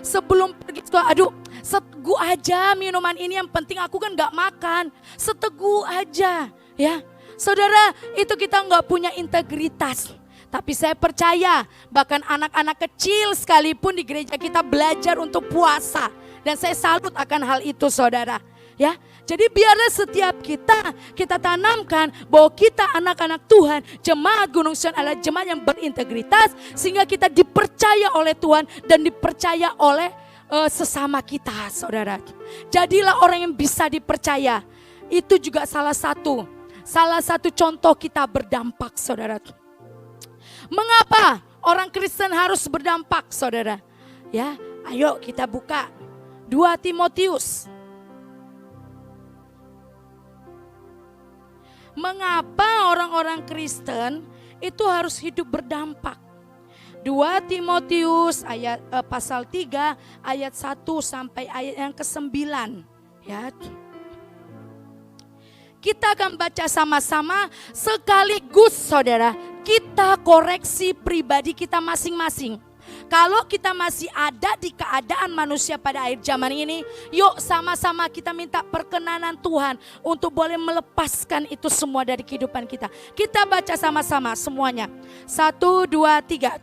Sebelum pergi sekolah, aduh seteguk aja minuman ini, yang penting aku kan gak makan. Seteguk aja, ya. Saudara, itu kita gak punya integritas. Tapi saya percaya bahkan anak-anak kecil sekalipun di gereja kita belajar untuk puasa. Dan saya salut akan hal itu, saudara. Ya, jadi biarlah setiap kita tanamkan bahwa kita anak-anak Tuhan, jemaat Gunung Sion adalah jemaat yang berintegritas, sehingga kita dipercaya oleh Tuhan dan dipercaya oleh sesama kita, saudara. Jadilah orang yang bisa dipercaya. Itu juga salah satu contoh kita berdampak, saudara. Mengapa orang Kristen harus berdampak, saudara? Ya, ayo kita buka 2 Timotius. Mengapa orang-orang Kristen itu harus hidup berdampak? 2 Timotius ayat pasal 3 ayat 1 sampai ayat yang ke-9, ya. Kita akan baca sama-sama sekaligus, saudara. Kita koreksi pribadi kita masing-masing. Kalau kita masih ada di keadaan manusia pada akhir zaman ini, yuk sama-sama kita minta perkenanan Tuhan untuk boleh melepaskan itu semua dari kehidupan kita. Kita baca sama-sama semuanya. 1, 2, 3.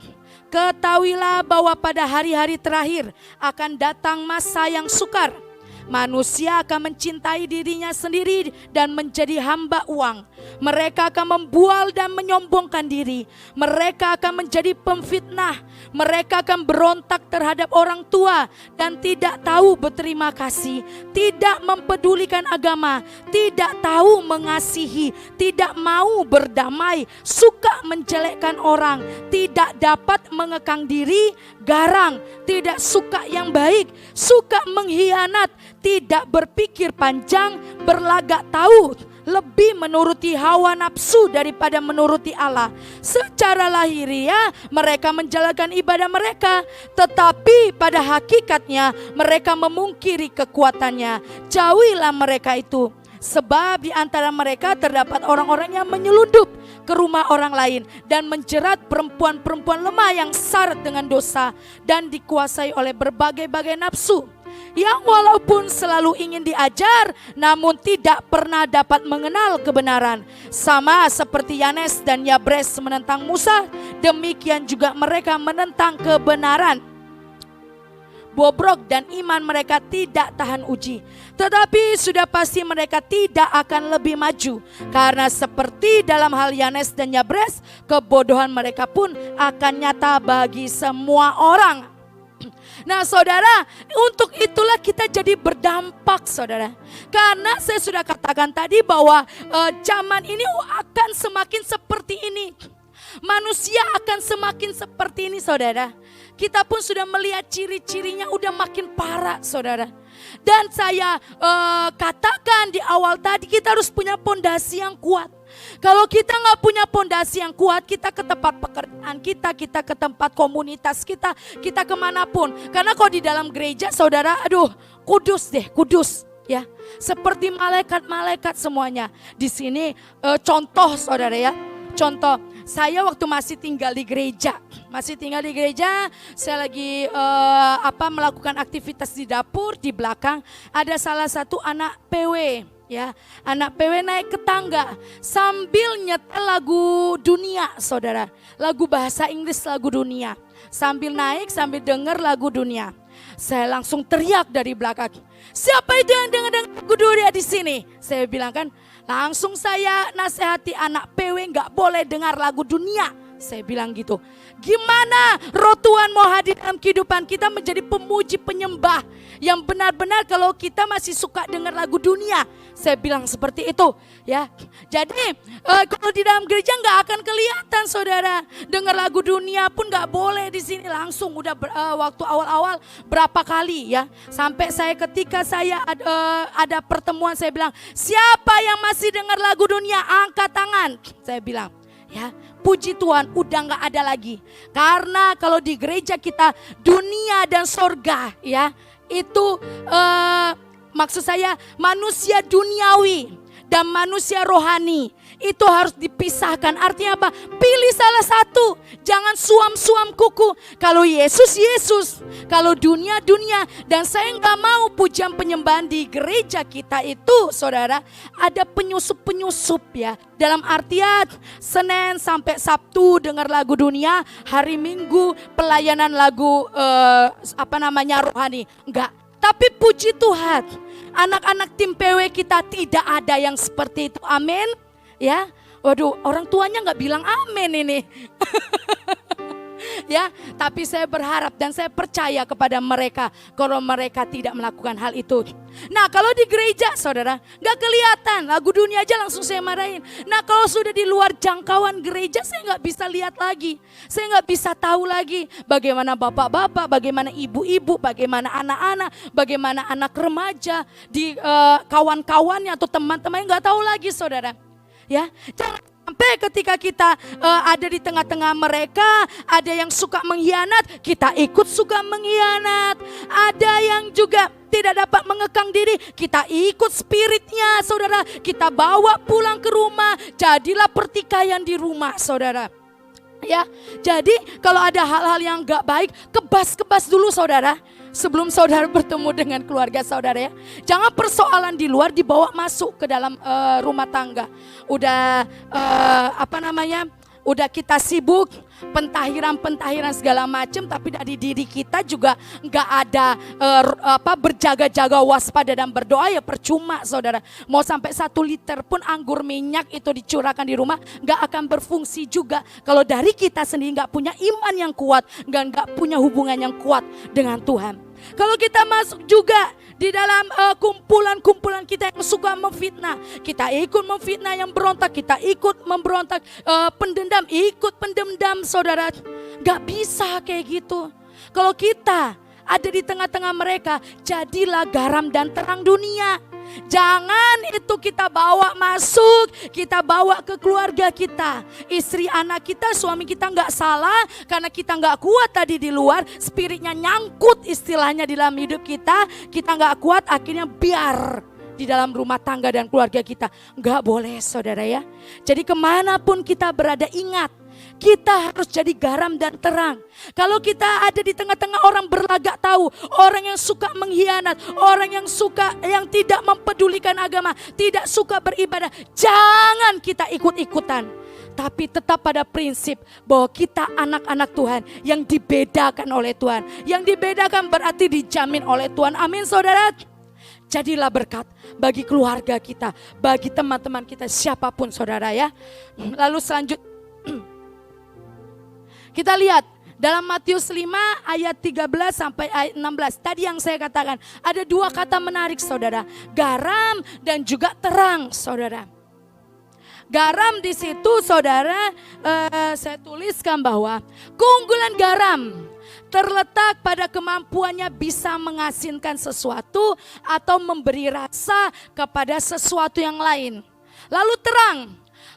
Ketahuilah bahwa pada hari-hari terakhir akan datang masa yang sukar. Manusia akan mencintai dirinya sendiri dan menjadi hamba uang. Mereka akan membual dan menyombongkan diri. Mereka akan menjadi pemfitnah. Mereka akan berontak terhadap orang tua dan tidak tahu berterima kasih, tidak mempedulikan agama, tidak tahu mengasihi, tidak mau berdamai, suka menjelekkan orang, tidak dapat mengekang diri, garang, tidak suka yang baik, suka mengkhianat, tidak berpikir panjang, berlagak tahu, lebih menuruti hawa nafsu daripada menuruti Allah. Secara lahiriah mereka menjalankan ibadah mereka, tetapi pada hakikatnya mereka memungkiri kekuatannya. Jauhilah mereka itu, sebab di antara mereka terdapat orang-orang yang menyelundup ke rumah orang lain dan menjerat perempuan-perempuan lemah yang syarat dengan dosa dan dikuasai oleh berbagai-bagai nafsu, yang walaupun selalu ingin diajar namun tidak pernah dapat mengenal kebenaran. Sama seperti Yanes dan Yabres menentang Musa, demikian juga mereka menentang kebenaran. Bobrok dan iman mereka tidak tahan uji, tetapi sudah pasti mereka tidak akan lebih maju, karena seperti dalam hal Yanes dan Yabres, kebodohan mereka pun akan nyata bagi semua orang. Nah saudara, untuk itulah kita jadi berdampak saudara. Karena saya sudah katakan tadi bahwa zaman ini akan semakin seperti ini. Manusia akan semakin seperti ini saudara. Kita pun sudah melihat ciri-cirinya udah makin parah saudara. Dan saya katakan di awal tadi, kita harus punya pondasi yang kuat. Kalau kita nggak punya pondasi yang kuat, kita ke tempat pekerjaan kita ke tempat komunitas kita kemanapun. Karena kalau di dalam gereja saudara, aduh kudus deh, kudus ya. Seperti malaikat-malaikat semuanya. Di sini contoh saudara ya, contoh. Saya waktu masih tinggal di gereja, saya lagi melakukan aktivitas di dapur, di belakang ada salah satu anak PW. Ya, anak PW naik ke tangga sambil nyetel lagu dunia saudara. Lagu bahasa Inggris, lagu dunia. Sambil naik, sambil denger lagu dunia. Saya langsung teriak dari belakang. Siapa itu yang denger lagu dunia di sini? Saya bilang kan, langsung saya nasihati anak PW gak boleh dengar lagu dunia. Saya bilang gitu. Gimana roh Tuhan mau hadir dalam kehidupan kita menjadi pemuji penyembah yang benar-benar kalau kita masih suka dengar lagu dunia. Saya bilang seperti itu ya. Jadi kalau di dalam gereja nggak akan kelihatan saudara. Dengar lagu dunia pun nggak boleh di sini, langsung udah waktu awal-awal berapa kali ya. Sampai ketika saya ada pertemuan, saya bilang, siapa yang masih dengar lagu dunia angkat tangan. Saya bilang ya, puji Tuhan udah gak ada lagi. Karena kalau di gereja kita dunia dan sorga ya, itu maksud saya manusia duniawi dan manusia rohani itu harus dipisahkan. Artinya apa? Pilih salah satu, jangan suam-suam kuku. Kalau Yesus, Yesus. Kalau dunia, dunia. Dan saya gak mau pujian penyembahan di gereja kita itu saudara ada penyusup-penyusup ya. Dalam artian Senin sampai Sabtu dengar lagu dunia, hari Minggu pelayanan lagu rohani. Enggak. Tapi puji Tuhan, anak-anak tim PW kita tidak ada yang seperti itu. Amin. Ya, waduh, orang tuanya nggak bilang amin ini. Ya, tapi saya berharap dan saya percaya kepada mereka kalau mereka tidak melakukan hal itu. Nah, kalau di gereja saudara nggak kelihatan lagu dunia aja langsung saya marahin. Nah, kalau sudah di luar jangkauan gereja saya nggak bisa lihat lagi, saya nggak bisa tahu lagi bagaimana bapak-bapak, bagaimana ibu-ibu, bagaimana anak-anak, bagaimana anak remaja, di kawan-kawannya atau teman-temannya nggak tahu lagi saudara. Ya, jangan sampai ketika kita ada di tengah-tengah mereka, ada yang suka mengkhianat, kita ikut suka mengkhianat. Ada yang juga tidak dapat mengekang diri, kita ikut spiritnya saudara. Kita bawa pulang ke rumah, jadilah pertikaian di rumah saudara. Ya, jadi kalau ada hal-hal yang gak baik, kebas-kebas dulu saudara. Sebelum saudara bertemu dengan keluarga saudara ya. Jangan persoalan di luar dibawa masuk ke dalam rumah tangga. Udah Udah kita sibuk pentahiran segala macam, tapi dari diri kita juga nggak ada berjaga-jaga, waspada dan berdoa, ya percuma saudara. Mau sampai 1 liter pun anggur minyak itu dicurahkan di rumah nggak akan berfungsi juga kalau dari kita sendiri nggak punya iman yang kuat, nggak punya hubungan yang kuat dengan Tuhan. Kalau kita masuk juga di dalam kumpulan-kumpulan kita yang suka memfitnah, kita ikut memfitnah yang berontak, kita ikut memberontak, pendendam, ikut pendendam saudara. Gak bisa kayak gitu. Kalau kita ada di tengah-tengah mereka, jadilah garam dan terang dunia. Jangan itu kita bawa masuk, kita bawa ke keluarga kita. Istri, anak kita, suami kita nggak salah, karena kita nggak kuat tadi di luar, spiritnya nyangkut istilahnya di dalam hidup kita nggak kuat, akhirnya biar di dalam rumah tangga dan keluarga kita. Nggak boleh saudara ya. Jadi kemanapun kita berada, ingat, kita harus jadi garam dan terang. Kalau kita ada di tengah-tengah orang berlagak tahu, orang yang suka mengkhianat, orang yang tidak mempedulikan agama, tidak suka beribadah, jangan kita ikut-ikutan. Tapi tetap pada prinsip bahwa kita anak-anak Tuhan yang dibedakan oleh Tuhan. Yang dibedakan berarti dijamin oleh Tuhan. Amin saudara. Jadilah berkat bagi keluarga kita, bagi teman-teman kita, siapapun saudara ya. Lalu selanjutnya kita lihat dalam Matius 5 ayat 13 sampai ayat 16. Tadi yang saya katakan ada 2 kata menarik saudara. Garam dan juga terang saudara. Garam di situ saudara, saya tuliskan bahwa keunggulan garam terletak pada kemampuannya bisa mengasinkan sesuatu atau memberi rasa kepada sesuatu yang lain. Lalu terang,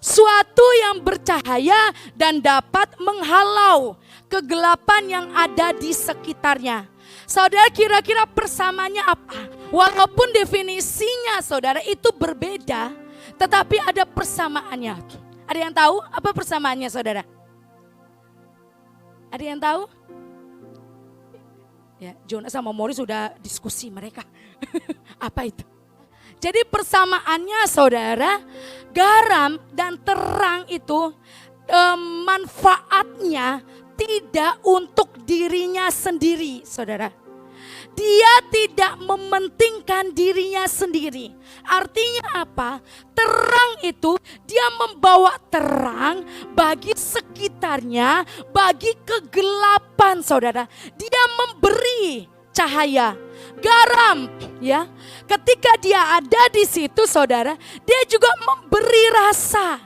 suatu yang bercahaya dan dapat menghalau kegelapan yang ada di sekitarnya. Saudara, kira-kira persamaannya apa? Walaupun definisinya saudara itu berbeda, tetapi ada persamaannya. Ada yang tahu apa persamaannya saudara? Ada yang tahu? Ya, Jonas sama Morris sudah diskusi mereka. Apa itu? Jadi persamaannya saudara, garam dan terang itu manfaatnya tidak untuk dirinya sendiri saudara. Dia tidak mementingkan dirinya sendiri. Artinya apa? Terang itu dia membawa terang bagi sekitarnya, bagi kegelapan saudara. Dia memberi cahaya. Garam ya, ketika dia ada di situ saudara, dia juga memberi rasa,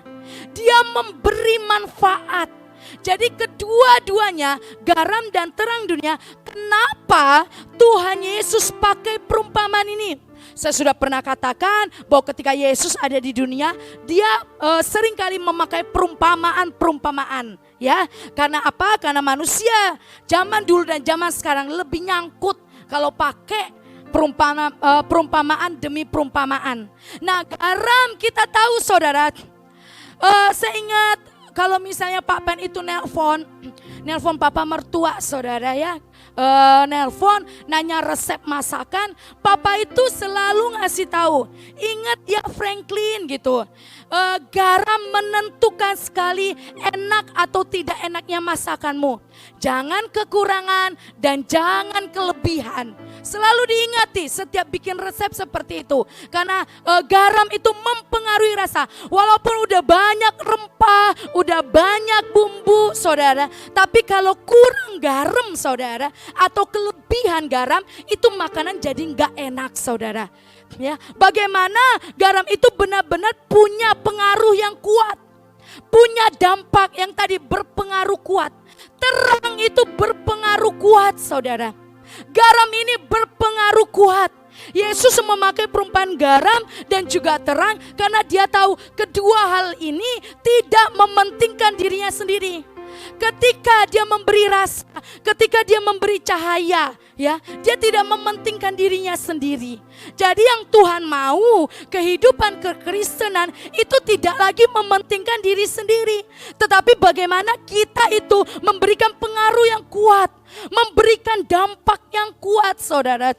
dia memberi manfaat. Jadi kedua-duanya garam dan terang dunia. Kenapa Tuhan Yesus pakai perumpamaan ini? Saya sudah pernah katakan bahwa ketika Yesus ada di dunia, dia seringkali memakai perumpamaan-perumpamaan. Ya, karena apa? Karena manusia zaman dulu dan zaman sekarang lebih nyangkut kalau pakai perumpamaan demi perumpamaan. Nah, garam kita tahu saudara, saya ingat kalau misalnya Pak Pen itu nelpon papa mertua saudara ya, nelpon nanya resep masakan, papa itu selalu ngasih tahu, ingat ya Franklin gitu, garam menentukan sekali enak atau tidak enaknya masakanmu. Jangan kekurangan dan jangan kelebihan. Selalu diingati setiap bikin resep seperti itu. Karena garam itu mempengaruhi rasa. Walaupun udah banyak rempah, udah banyak bumbu saudara, tapi kalau kurang garam saudara atau kelebihan garam, itu makanan jadi nggak enak saudara. Ya, bagaimana garam itu benar-benar punya pengaruh yang kuat, punya dampak yang tadi berpengaruh kuat. Terang itu berpengaruh kuat saudara. Garam ini berpengaruh kuat. Yesus memakai perumpamaan garam dan juga terang karena dia tahu kedua hal ini tidak mementingkan dirinya sendiri. Ketika dia memberi rasa, ketika dia memberi cahaya, ya, dia tidak mementingkan dirinya sendiri. Jadi yang Tuhan mau, kehidupan kekristenan itu tidak lagi mementingkan diri sendiri, tetapi bagaimana kita itu memberikan pengaruh yang kuat, memberikan dampak yang kuat, saudara.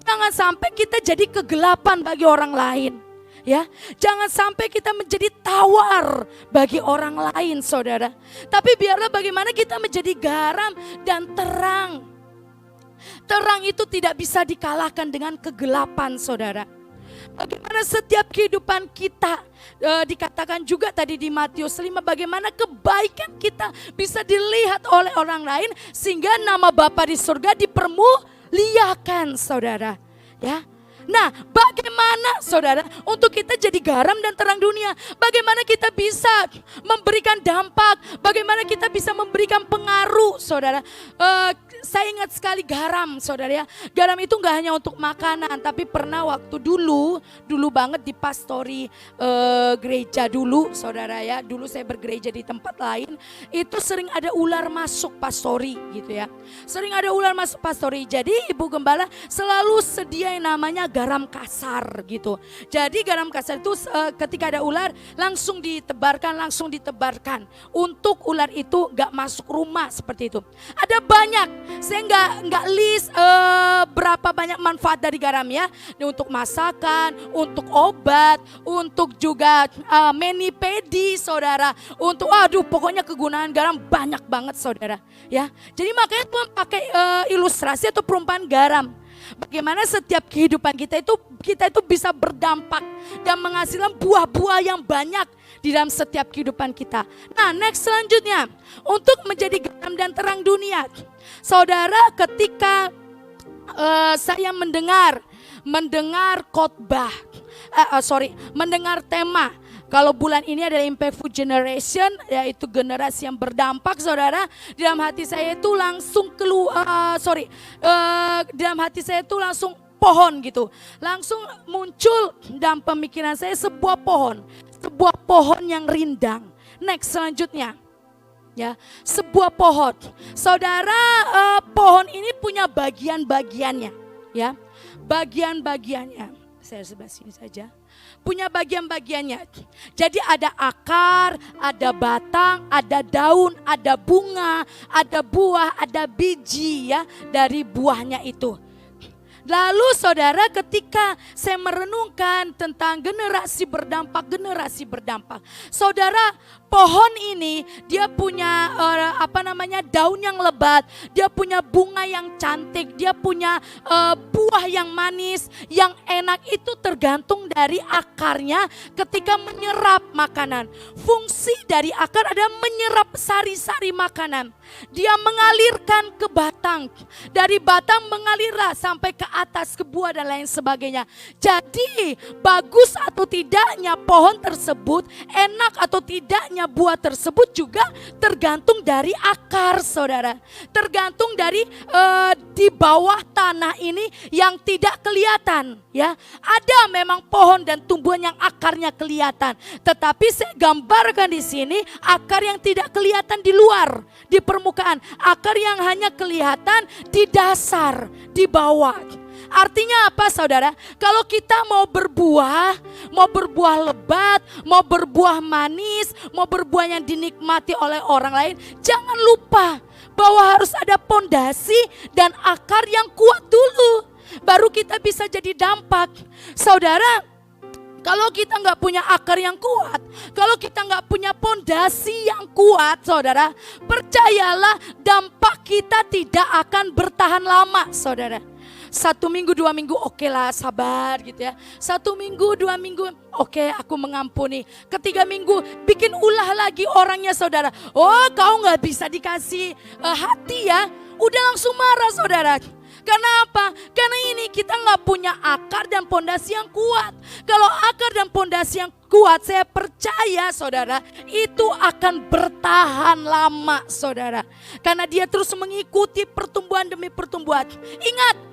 Jangan sampai kita jadi kegelapan bagi orang lain. Ya, jangan sampai kita menjadi tawar bagi orang lain, saudara. Tapi biarlah bagaimana kita menjadi garam dan terang. Terang itu tidak bisa dikalahkan dengan kegelapan, saudara. Bagaimana setiap kehidupan kita, dikatakan juga tadi di Matius 5, bagaimana kebaikan kita bisa dilihat oleh orang lain sehingga nama Bapa di surga dipermuliakan, saudara. Ya. Nah, bagaimana saudara untuk kita jadi garam dan terang dunia? Bagaimana kita bisa memberikan dampak? Bagaimana kita bisa memberikan pengaruh, saudara? Saya ingat sekali garam, saudara ya. Garam itu gak hanya untuk makanan, tapi pernah waktu dulu banget di pastori gereja dulu, saudara ya. Dulu saya bergereja di tempat lain, itu sering ada ular masuk pastori gitu ya. Sering ada ular masuk pastori. Jadi Ibu Gembala selalu sedia yang namanya garam kasar gitu. Jadi garam kasar itu ketika ada ular langsung ditebarkan untuk ular itu gak masuk rumah seperti itu. Ada banyak, saya nggak list berapa banyak manfaat dari garam ya. Untuk masakan, untuk obat, untuk juga menipedi, saudara. Untuk pokoknya kegunaan garam banyak banget, saudara. Ya, jadi makanya Tuhan pakai ilustrasi atau perumpamaan garam. Bagaimana setiap kehidupan kita itu bisa berdampak dan menghasilkan buah-buah yang banyak di dalam setiap kehidupan kita. Nah, next selanjutnya, untuk menjadi garam dan terang dunia. Saudara, ketika saya mendengar khotbah, mendengar tema. Kalau bulan ini adalah Impactful Generation, yaitu generasi yang berdampak, saudara. Di dalam hati saya itu langsung dalam hati saya itu langsung pohon gitu. Langsung muncul dalam pemikiran saya sebuah pohon yang rindang. Next selanjutnya. Ya, sebuah pohon. Saudara, pohon ini punya bagian-bagiannya, ya. Bagian-bagiannya. Saya sebelah sini saja. Punya bagian-bagiannya. Jadi ada akar, ada batang, ada daun, ada bunga, ada buah, ada biji ya dari buahnya itu. Lalu saudara, ketika saya merenungkan tentang generasi berdampak. Saudara, pohon ini dia punya daun yang lebat, dia punya bunga yang cantik, dia punya buah yang manis, yang enak. Itu tergantung dari akarnya ketika menyerap makanan. Fungsi dari akar adalah menyerap sari-sari makanan. Dia mengalirkan ke batang, dari batang mengalirlah sampai ke atas, ke buah dan lain sebagainya. Jadi bagus atau tidaknya pohon tersebut, enak atau tidaknya buah tersebut juga tergantung dari akar, saudara. Tergantung dari di bawah tanah ini yang tidak kelihatan, ya. Ada memang pohon dan tumbuhan yang akarnya kelihatan, tetapi saya gambarkan di sini akar yang tidak kelihatan di luar, di permukaan, akar yang hanya kelihatan di dasar, di bawah. Artinya apa, saudara? Kalau kita mau berbuah lebat, mau berbuah manis, mau berbuah yang dinikmati oleh orang lain, jangan lupa bahwa harus ada pondasi dan akar yang kuat dulu, baru kita bisa jadi dampak. Saudara, kalau kita nggak punya akar yang kuat, kalau kita nggak punya pondasi yang kuat, saudara, percayalah dampak kita tidak akan bertahan lama, saudara. 1 minggu, 2 minggu, oke lah, sabar gitu ya. 1 minggu, 2 minggu, oke, aku mengampuni. 3 minggu, bikin ulah lagi orangnya, saudara. Oh, kau nggak bisa dikasih hati ya. Udah langsung marah, saudara. Karena apa? Karena ini kita nggak punya akar dan pondasi yang kuat. Kalau akar dan pondasi yang kuat, saya percaya, saudara, itu akan bertahan lama, saudara. Karena dia terus mengikuti pertumbuhan demi pertumbuhan. Ingat,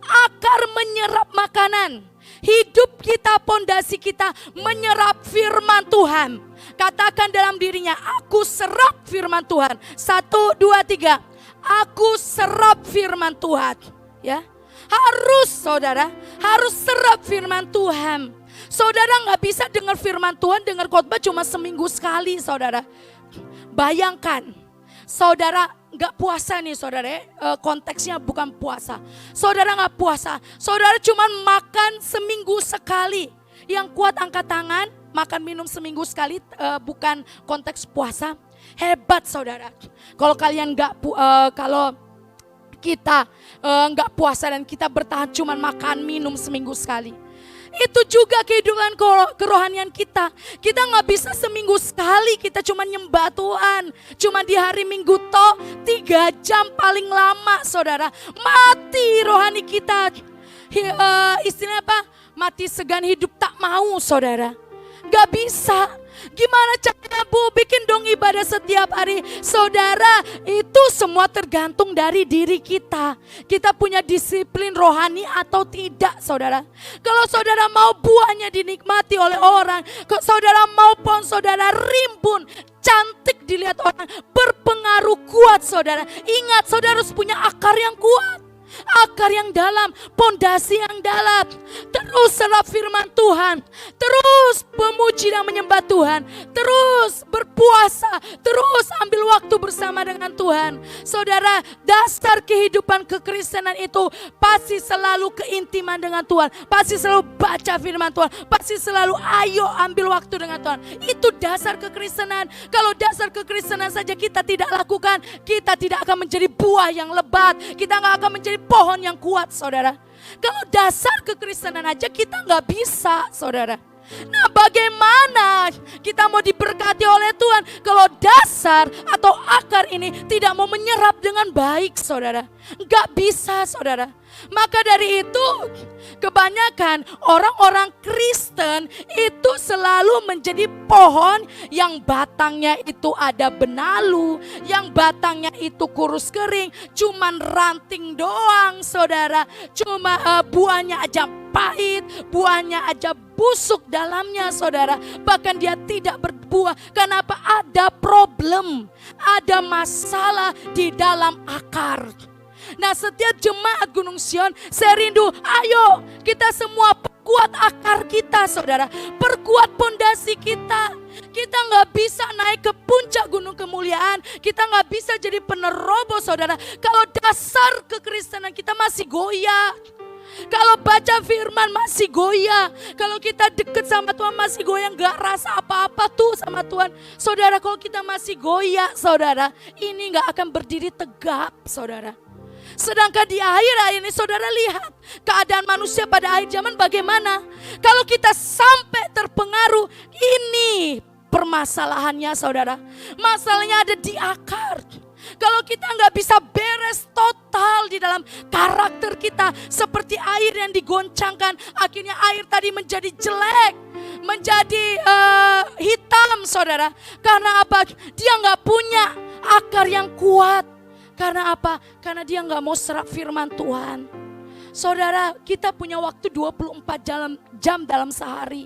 akar menyerap makanan. Hidup kita, pondasi kita menyerap firman Tuhan. Katakan dalam dirinya, aku serap firman Tuhan. 1, 2, 3. Aku serap firman Tuhan. Ya, harus, saudara, harus serap firman Tuhan. Saudara nggak bisa dengar firman Tuhan, dengar khotbah cuma seminggu sekali, saudara. Bayangkan, saudara nggak puasa nih, saudara. Konteksnya bukan puasa. Saudara nggak puasa, saudara cuma makan seminggu sekali. Yang kuat angkat tangan, makan minum seminggu sekali, bukan konteks puasa. Hebat saudara. Kalau kalian kalau kita nggak puasa dan kita bertahan cuman makan minum seminggu sekali. Itu juga kehidupan kerohanian kita. Kita nggak bisa seminggu sekali kita cuma nyembah Tuhan. Cuma di hari Minggu 3 jam paling lama saudara. Mati rohani kita. Istilahnya apa? Mati segan hidup tak mau saudara. Gak bisa. Gimana caranya Bu bikin dong ibadah setiap hari? Saudara, itu semua tergantung dari diri kita. Kita punya disiplin rohani atau tidak saudara. Kalau saudara mau buahnya dinikmati oleh orang, kalau saudara mau pohon saudara rimbun, cantik dilihat orang, berpengaruh kuat saudara. Ingat saudara harus punya akar yang kuat. Akar yang dalam, pondasi yang dalam. Terus serap firman Tuhan, terus memuji dan menyembah Tuhan, terus berpuasa, terus ambil waktu bersama dengan Tuhan. Saudara, dasar kehidupan kekristenan itu pasti selalu keintiman dengan Tuhan, pasti selalu baca firman Tuhan, pasti selalu ayo ambil waktu dengan Tuhan. Itu dasar kekristenan. Kalau dasar kekristenan saja kita tidak lakukan, kita tidak akan menjadi buah yang lebat, kita nggak akan menjadi pohon yang kuat saudara. Kalau dasar kekristenan aja kita nggak bisa saudara. Nah bagaimana kita mau diberkati oleh Tuhan kalau dasar atau akar ini tidak mau menyerap dengan baik saudara. Nggak bisa saudara. Maka dari itu kebanyakan orang-orang Kristen itu selalu menjadi pohon yang batangnya itu ada benalu, yang batangnya itu kurus kering, cuman ranting doang saudara, cuma buahnya aja pahit, buahnya aja busuk dalamnya saudara, bahkan dia tidak berbuah. Kenapa? Ada problem, ada masalah di dalam akar. Nah setiap jemaat Gunung Sion, saya rindu, ayo kita semua perkuat akar kita saudara, perkuat pondasi kita. Kita nggak bisa naik ke puncak gunung kemuliaan, kita nggak bisa jadi penerobos saudara, kalau dasar kekristenan kita masih goyah. Kalau baca firman masih goyah, kalau kita deket sama Tuhan masih goyah, nggak rasa apa-apa tuh sama Tuhan. Saudara, kalau kita masih goyah saudara, ini nggak akan berdiri tegap saudara. Sedangkan di akhir ini saudara lihat keadaan manusia pada akhir zaman bagaimana. Kalau kita sampai terpengaruh, ini permasalahannya saudara. Masalahnya ada di akar. Kalau kita nggak bisa beres total di dalam karakter kita, seperti air yang digoncangkan, akhirnya air tadi menjadi jelek, menjadi hitam saudara. Karena apa? Dia nggak punya akar yang kuat. Karena apa? Karena dia nggak mau serap firman Tuhan. Saudara, kita punya waktu 24 jam dalam sehari.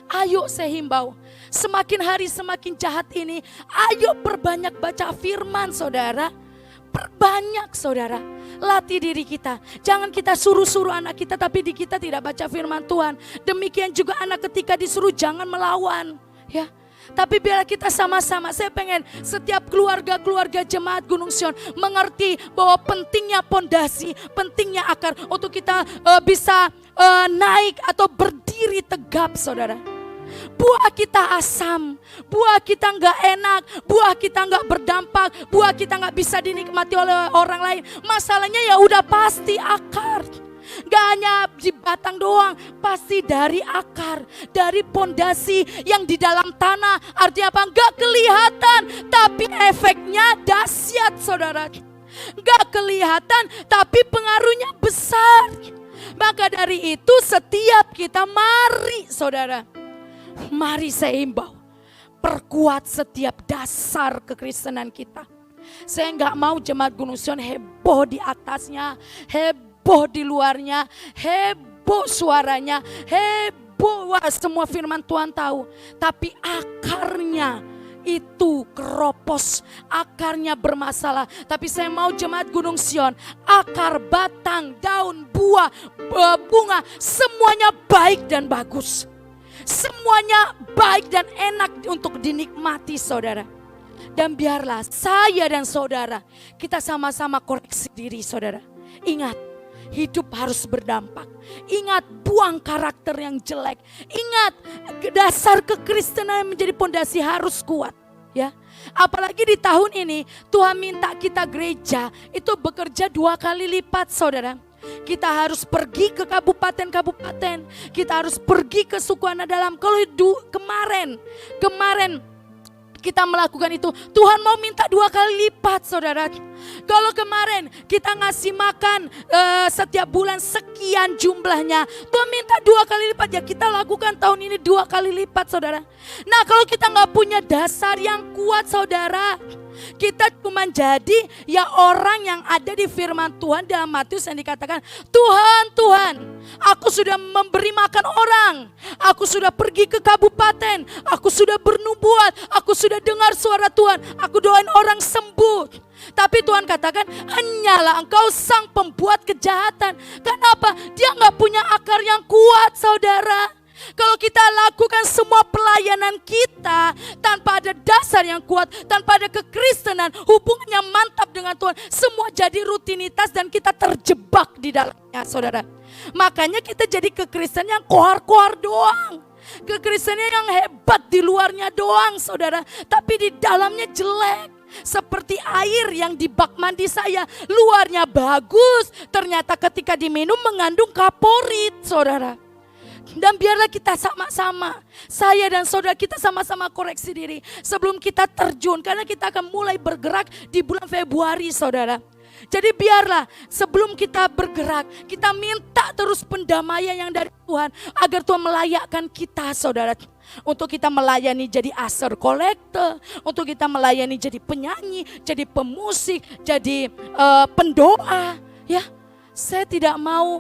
Ayo saya himbau, semakin hari semakin jahat ini, ayo perbanyak baca firman saudara. Perbanyak saudara, latih diri kita. Jangan kita suruh-suruh anak kita tapi di kita tidak baca firman Tuhan. Demikian juga anak ketika disuruh jangan melawan, ya. Tapi biar kita sama-sama, saya pengen setiap keluarga jemaat Gunung Sion mengerti bahwa pentingnya pondasi, pentingnya akar untuk kita bisa naik atau berdiri tegap saudara. Buah kita asam, buah kita nggak enak, buah kita nggak berdampak, buah kita nggak bisa dinikmati oleh orang lain. Masalahnya ya udah pasti akar. Gak hanya di batang doang, pasti dari akar, dari pondasi yang di dalam tanah. Artinya apa? Gak kelihatan, tapi efeknya dahsyat saudara. Gak kelihatan, tapi pengaruhnya besar. Maka dari itu setiap kita mari saudara, mari saya himbau, perkuat setiap dasar kekristenan kita. Saya gak mau jemaat Gunung Sion heboh di atasnya, heboh di luarnya, heboh suaranya, heboh semua firman Tuhan tahu. Tapi akarnya itu keropos, akarnya bermasalah. Tapi saya mau jemaat Gunung Sion, akar, batang, daun, buah, bunga, semuanya baik dan bagus. Semuanya baik dan enak untuk dinikmati saudara. Dan biarlah saya dan saudara, kita sama-sama koreksi diri saudara. Ingat, hidup harus berdampak. Ingat, buang karakter yang jelek. Ingat, dasar kekristenan yang menjadi pondasi harus kuat. Ya, apalagi di tahun ini Tuhan minta kita gereja itu bekerja 2 kali lipat, saudara. Kita harus pergi ke kabupaten-kabupaten. Kita harus pergi ke suku anak dalam. Kalau kemarin kita melakukan itu, Tuhan mau minta 2 kali lipat, saudara. Kalau kemarin kita ngasih makan setiap bulan sekian jumlahnya, Tuhan minta 2 kali lipat. Ya kita lakukan tahun ini 2 kali lipat, saudara. Nah kalau kita gak punya dasar yang kuat, saudara, kita cuma jadi ya orang yang ada di firman Tuhan dalam Matius yang dikatakan, Tuhan, aku sudah memberi makan orang, aku sudah pergi ke kabupaten, aku sudah bernubuat, aku sudah dengar suara Tuhan, aku doain orang sembuh. Tapi Tuhan katakan, hanyalah engkau sang pembuat kejahatan. Kenapa? Dia gak punya akar yang kuat, saudara. Kalau kita lakukan semua pelayanan kita tanpa ada dasar yang kuat, tanpa ada kekristenan, hubungannya mantap dengan Tuhan, semua jadi rutinitas dan kita terjebak di dalamnya, saudara. Makanya kita jadi kekristenan yang kohar-kohar doang. Kekristenan yang hebat di luarnya doang, saudara, tapi di dalamnya jelek. Seperti air yang di bak mandi saya, luarnya bagus, ternyata ketika diminum mengandung kaporit, saudara. Dan biarlah kita sama-sama, saya dan saudara kita sama-sama koreksi diri sebelum kita terjun, karena kita akan mulai bergerak di bulan Februari, saudara. Jadi biarlah sebelum kita bergerak, kita minta terus pendamaian yang dari Tuhan, agar Tuhan melayakkan kita, saudara. Untuk kita melayani jadi aser kolektor, untuk kita melayani jadi penyanyi, jadi pemusik, jadi pendoa. Ya, saya tidak mau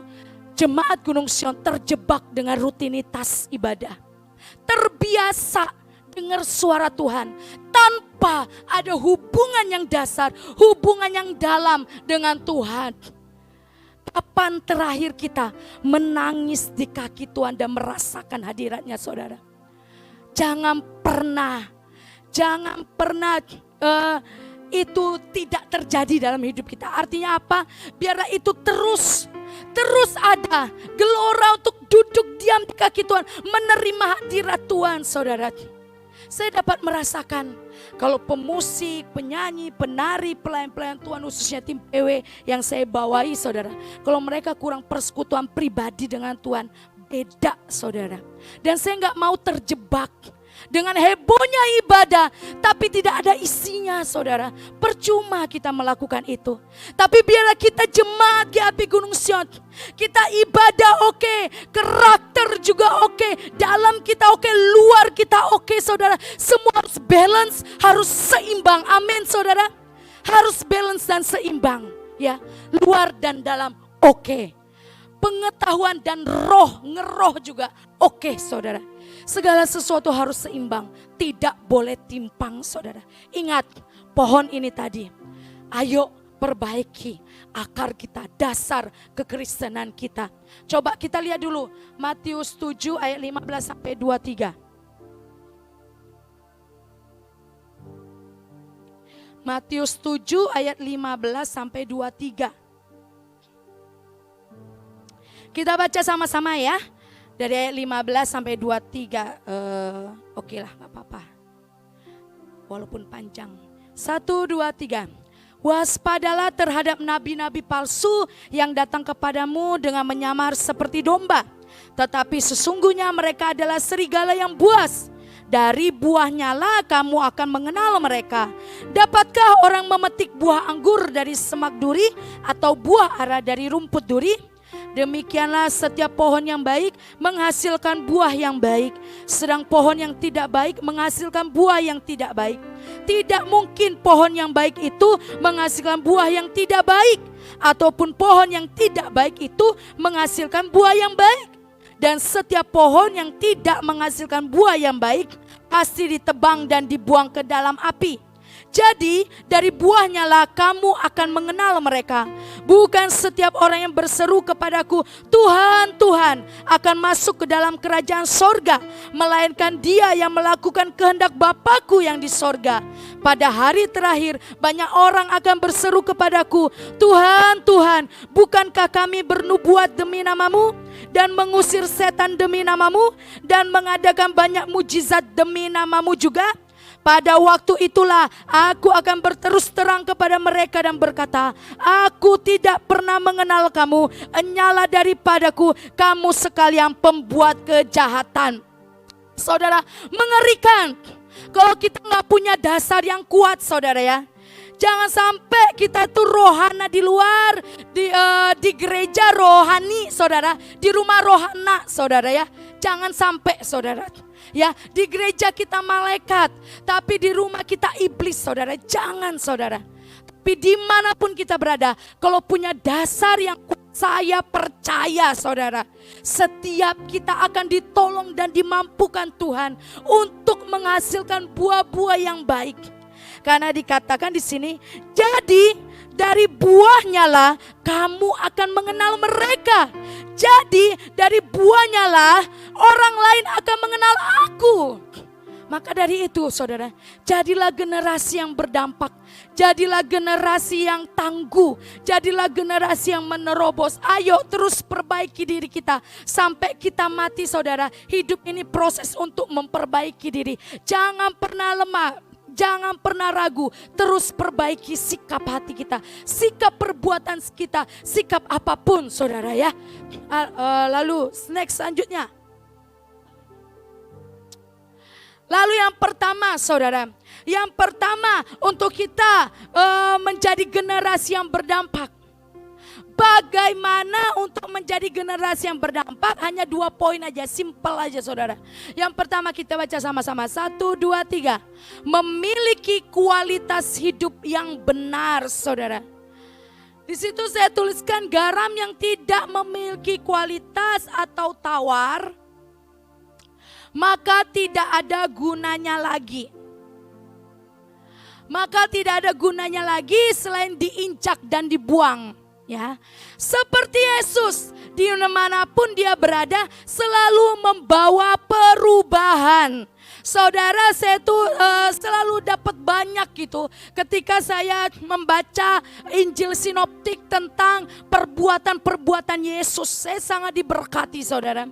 jemaat Gunung Sion terjebak dengan rutinitas ibadah. Terbiasa dengar suara Tuhan tanpa ada hubungan yang dasar, hubungan yang dalam dengan Tuhan. Kapan terakhir kita menangis di kaki Tuhan dan merasakan hadiratnya, saudara? Jangan pernah itu tidak terjadi dalam hidup kita. Artinya apa? Biarlah itu terus ada gelora untuk duduk diam di kaki Tuhan, menerima hadirat Tuhan, saudara. Saya dapat merasakan kalau pemusik, penyanyi, penari, pelayan-pelayan Tuhan, khususnya tim PW yang saya bawahi, saudara, kalau mereka kurang persekutuan pribadi dengan Tuhan, beda, saudara. Dan saya gak mau terjebak dengan hebohnya ibadah tapi tidak ada isinya, saudara. Percuma kita melakukan itu. Tapi biarlah kita jemaat GAP Gunung Sion, kita ibadah oke, karakter juga oke, dalam kita oke, luar kita oke, saudara. Semua harus balance, harus seimbang. Amin, saudara. Harus balance dan seimbang, ya. Luar dan dalam oke. Pengetahuan dan ngeroh juga oke, saudara. Segala sesuatu harus seimbang, tidak boleh timpang, saudara. Ingat pohon ini tadi, ayo perbaiki akar kita, dasar kekristenan kita. Coba kita lihat dulu Matius 7 ayat 15 sampai 23. Matius 7 ayat 15 sampai 23. Kita baca sama-sama ya. Dari ayat 15 sampai 23. Oke lah, gak apa-apa. Walaupun panjang. 1, 2, 3. Waspadalah terhadap nabi-nabi palsu yang datang kepadamu dengan menyamar seperti domba. Tetapi sesungguhnya mereka adalah serigala yang buas. Dari buahnya lah kamu akan mengenal mereka. Dapatkah orang memetik buah anggur dari semak duri atau buah ara dari rumput duri? Demikianlah setiap pohon yang baik menghasilkan buah yang baik, sedang pohon yang tidak baik menghasilkan buah yang tidak baik. Tidak mungkin pohon yang baik itu menghasilkan buah yang tidak baik, ataupun pohon yang tidak baik itu menghasilkan buah yang baik. Dan setiap pohon yang tidak menghasilkan buah yang baik pasti ditebang dan dibuang ke dalam api. Jadi dari buahnya lah kamu akan mengenal mereka. Bukan setiap orang yang berseru kepadaku, Tuhan, Tuhan, akan masuk ke dalam kerajaan sorga, melainkan dia yang melakukan kehendak Bapakku yang di sorga. Pada hari terakhir banyak orang akan berseru kepadaku, Tuhan, Tuhan, bukankah kami bernubuat demi namamu dan mengusir setan demi namamu dan mengadakan banyak mujizat demi namamu juga? Pada waktu itulah aku akan berterus terang kepada mereka dan berkata, aku tidak pernah mengenal kamu, enyalah daripadaku kamu sekalian pembuat kejahatan. Saudara, mengerikan kalau kita nggak punya dasar yang kuat, saudara ya. Jangan sampai kita itu rohana di luar, di gereja rohani, saudara, di rumah rohana, saudara ya. Jangan sampai, saudara. Ya, di gereja kita malaikat, tapi di rumah kita iblis, saudara. Jangan, saudara. Tapi dimanapun kita berada, kalau punya dasar yang kuat, saya percaya, saudara, setiap kita akan ditolong dan dimampukan Tuhan untuk menghasilkan buah-buah yang baik. Karena dikatakan di sini, jadi dari buahnya lah kamu akan mengenal mereka. Jadi dari buahnya lah orang lain akan mengenal aku. Maka dari itu, saudara, jadilah generasi yang berdampak. Jadilah generasi yang tangguh. Jadilah generasi yang menerobos. Ayo terus perbaiki diri kita. Sampai kita mati, saudara. Hidup ini proses untuk memperbaiki diri. Jangan pernah lemah. Jangan pernah ragu, terus perbaiki sikap hati kita, sikap perbuatan kita, sikap apapun, saudara ya. Lalu next selanjutnya. Lalu yang pertama, saudara, yang pertama untuk kita menjadi generasi yang berdampak. Bagaimana untuk menjadi generasi yang berdampak? Hanya 2 poin aja, simple aja, saudara. Yang pertama kita baca sama-sama, 1, 2, 3. Memiliki kualitas hidup yang benar, saudara. Di situ saya tuliskan garam yang tidak memiliki kualitas atau tawar, maka tidak ada gunanya lagi. Maka tidak ada gunanya lagi selain diinjak dan dibuang. Ya, seperti Yesus, di manapun dia berada selalu membawa perubahan. Saudara, saya tuh selalu dapat banyak gitu ketika saya membaca Injil sinoptik tentang perbuatan-perbuatan Yesus. Saya sangat diberkati, saudara.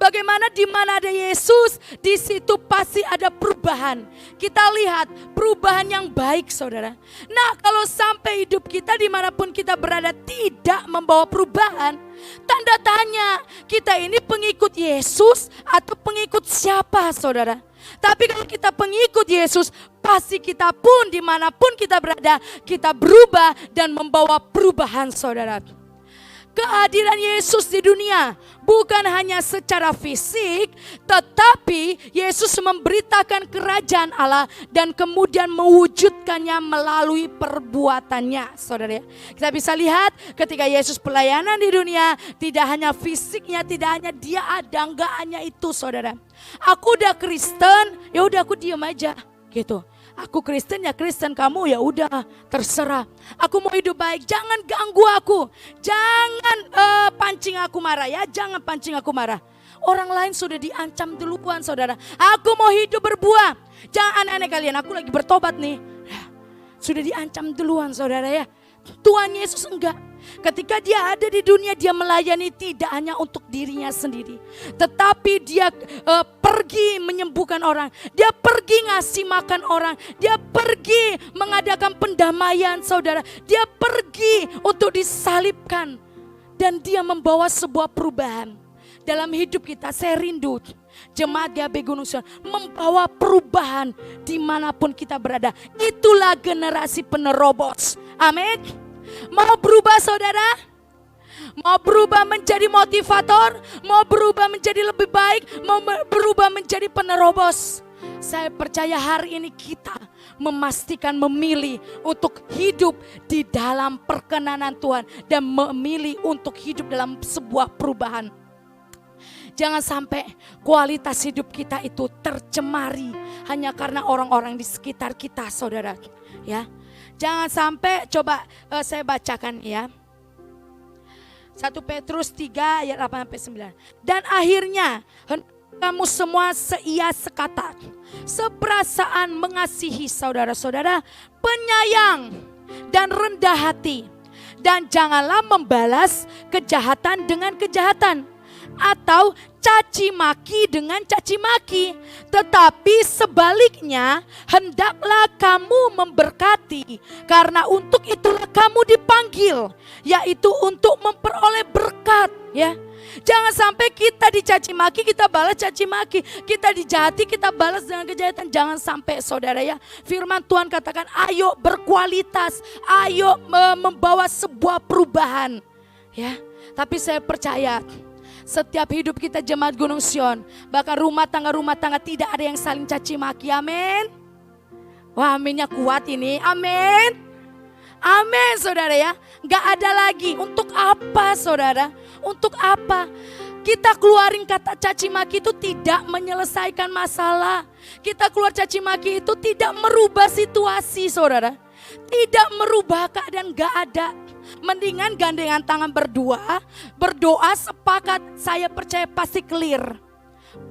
Bagaimana di mana ada Yesus, di situ pasti ada perubahan. Kita lihat perubahan yang baik, saudara. Nah, kalau sampai hidup kita dimanapun kita berada tidak membawa perubahan, tanda tanya, kita ini pengikut Yesus atau pengikut siapa, saudara? Tapi kalau kita pengikut Yesus, pasti kita pun dimanapun kita berada, kita berubah dan membawa perubahan, saudara. Kehadiran Yesus di dunia bukan hanya secara fisik, tetapi Yesus memberitakan kerajaan Allah dan kemudian mewujudkannya melalui perbuatannya, saudara ya. Kita bisa lihat ketika Yesus pelayanan di dunia, tidak hanya fisiknya, tidak hanya dia ada, enggak hanya itu, saudara. Aku udah Kristen, ya udah aku diam aja gitu. Aku Kristen ya Kristen, kamu ya udah terserah. Aku mau hidup baik, jangan ganggu aku. Jangan pancing aku marah ya, jangan pancing aku marah. Orang lain sudah diancam duluan, saudara. Aku mau hidup berbuah. Jangan aneh-aneh kalian, aku lagi bertobat nih. Sudah diancam duluan, saudara ya. Tuhan Yesus enggak. Ketika dia ada di dunia, dia melayani tidak hanya untuk dirinya sendiri, tetapi dia pergi menyembuhkan orang, dia pergi ngasih makan orang, dia pergi mengadakan pendamaian, saudara, dia pergi untuk disalibkan, dan dia membawa sebuah perubahan dalam hidup kita. Saya rindu jemaat GAB Gunung Sion membawa perubahan dimanapun kita berada. Itulah generasi penerobos. Amin. Mau berubah, saudara? Mau berubah menjadi motivator? Mau berubah menjadi lebih baik? Mau berubah menjadi penerobos? Saya percaya hari ini kita memastikan memilih untuk hidup di dalam perkenanan Tuhan dan memilih untuk hidup dalam sebuah perubahan. Jangan sampai kualitas hidup kita itu tercemari hanya karena orang-orang di sekitar kita, saudara. Ya. Jangan sampai, coba saya bacakan ya. 1 Petrus 3 ayat 8-9. Dan akhirnya kamu semua seia sekata, seperasaan, mengasihi saudara-saudara, penyayang dan rendah hati. Dan janganlah membalas kejahatan dengan kejahatan, atau caci maki dengan caci maki. Tetapi sebaliknya, hendaklah kamu memberkati, karena untuk itulah kamu dipanggil, yaitu untuk memperoleh berkat. Ya, jangan sampai kita dicaci maki, kita balas caci maki. Kita dijahati, kita balas dengan kejahatan. Jangan sampai, saudara ya. Firman Tuhan katakan, ayo berkualitas, ayo membawa sebuah perubahan. Ya, tapi saya percaya setiap hidup kita jemaat Gunung Sion, bahkan rumah tangga tidak ada yang saling caci maki. Amin. Wah, aminnya kuat ini. Amin. Amin, saudara ya. Gak ada lagi. Untuk apa, saudara? Untuk apa? Kita keluarin kata caci maki itu tidak menyelesaikan masalah. Kita keluar caci maki itu tidak merubah situasi, saudara. Tidak merubah keadaan, gak ada. Mendingan gandengan tangan berdoa sepakat, saya percaya pasti clear.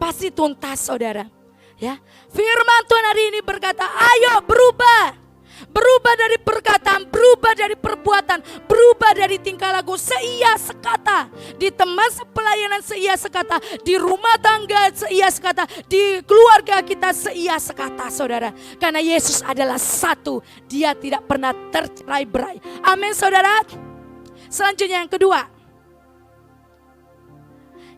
Pasti tuntas, saudara. Ya. Firman Tuhan hari ini berkata, ayo berubah. Berubah dari perkataan, berubah dari perbuatan, berubah dari tingkah laku, seia sekata. Di teman sepelayanan seia sekata, di rumah tangga seia sekata, di keluarga kita seia sekata, saudara. Karena Yesus adalah satu, dia tidak pernah tercerai-berai. Amin, saudara. Selanjutnya yang kedua,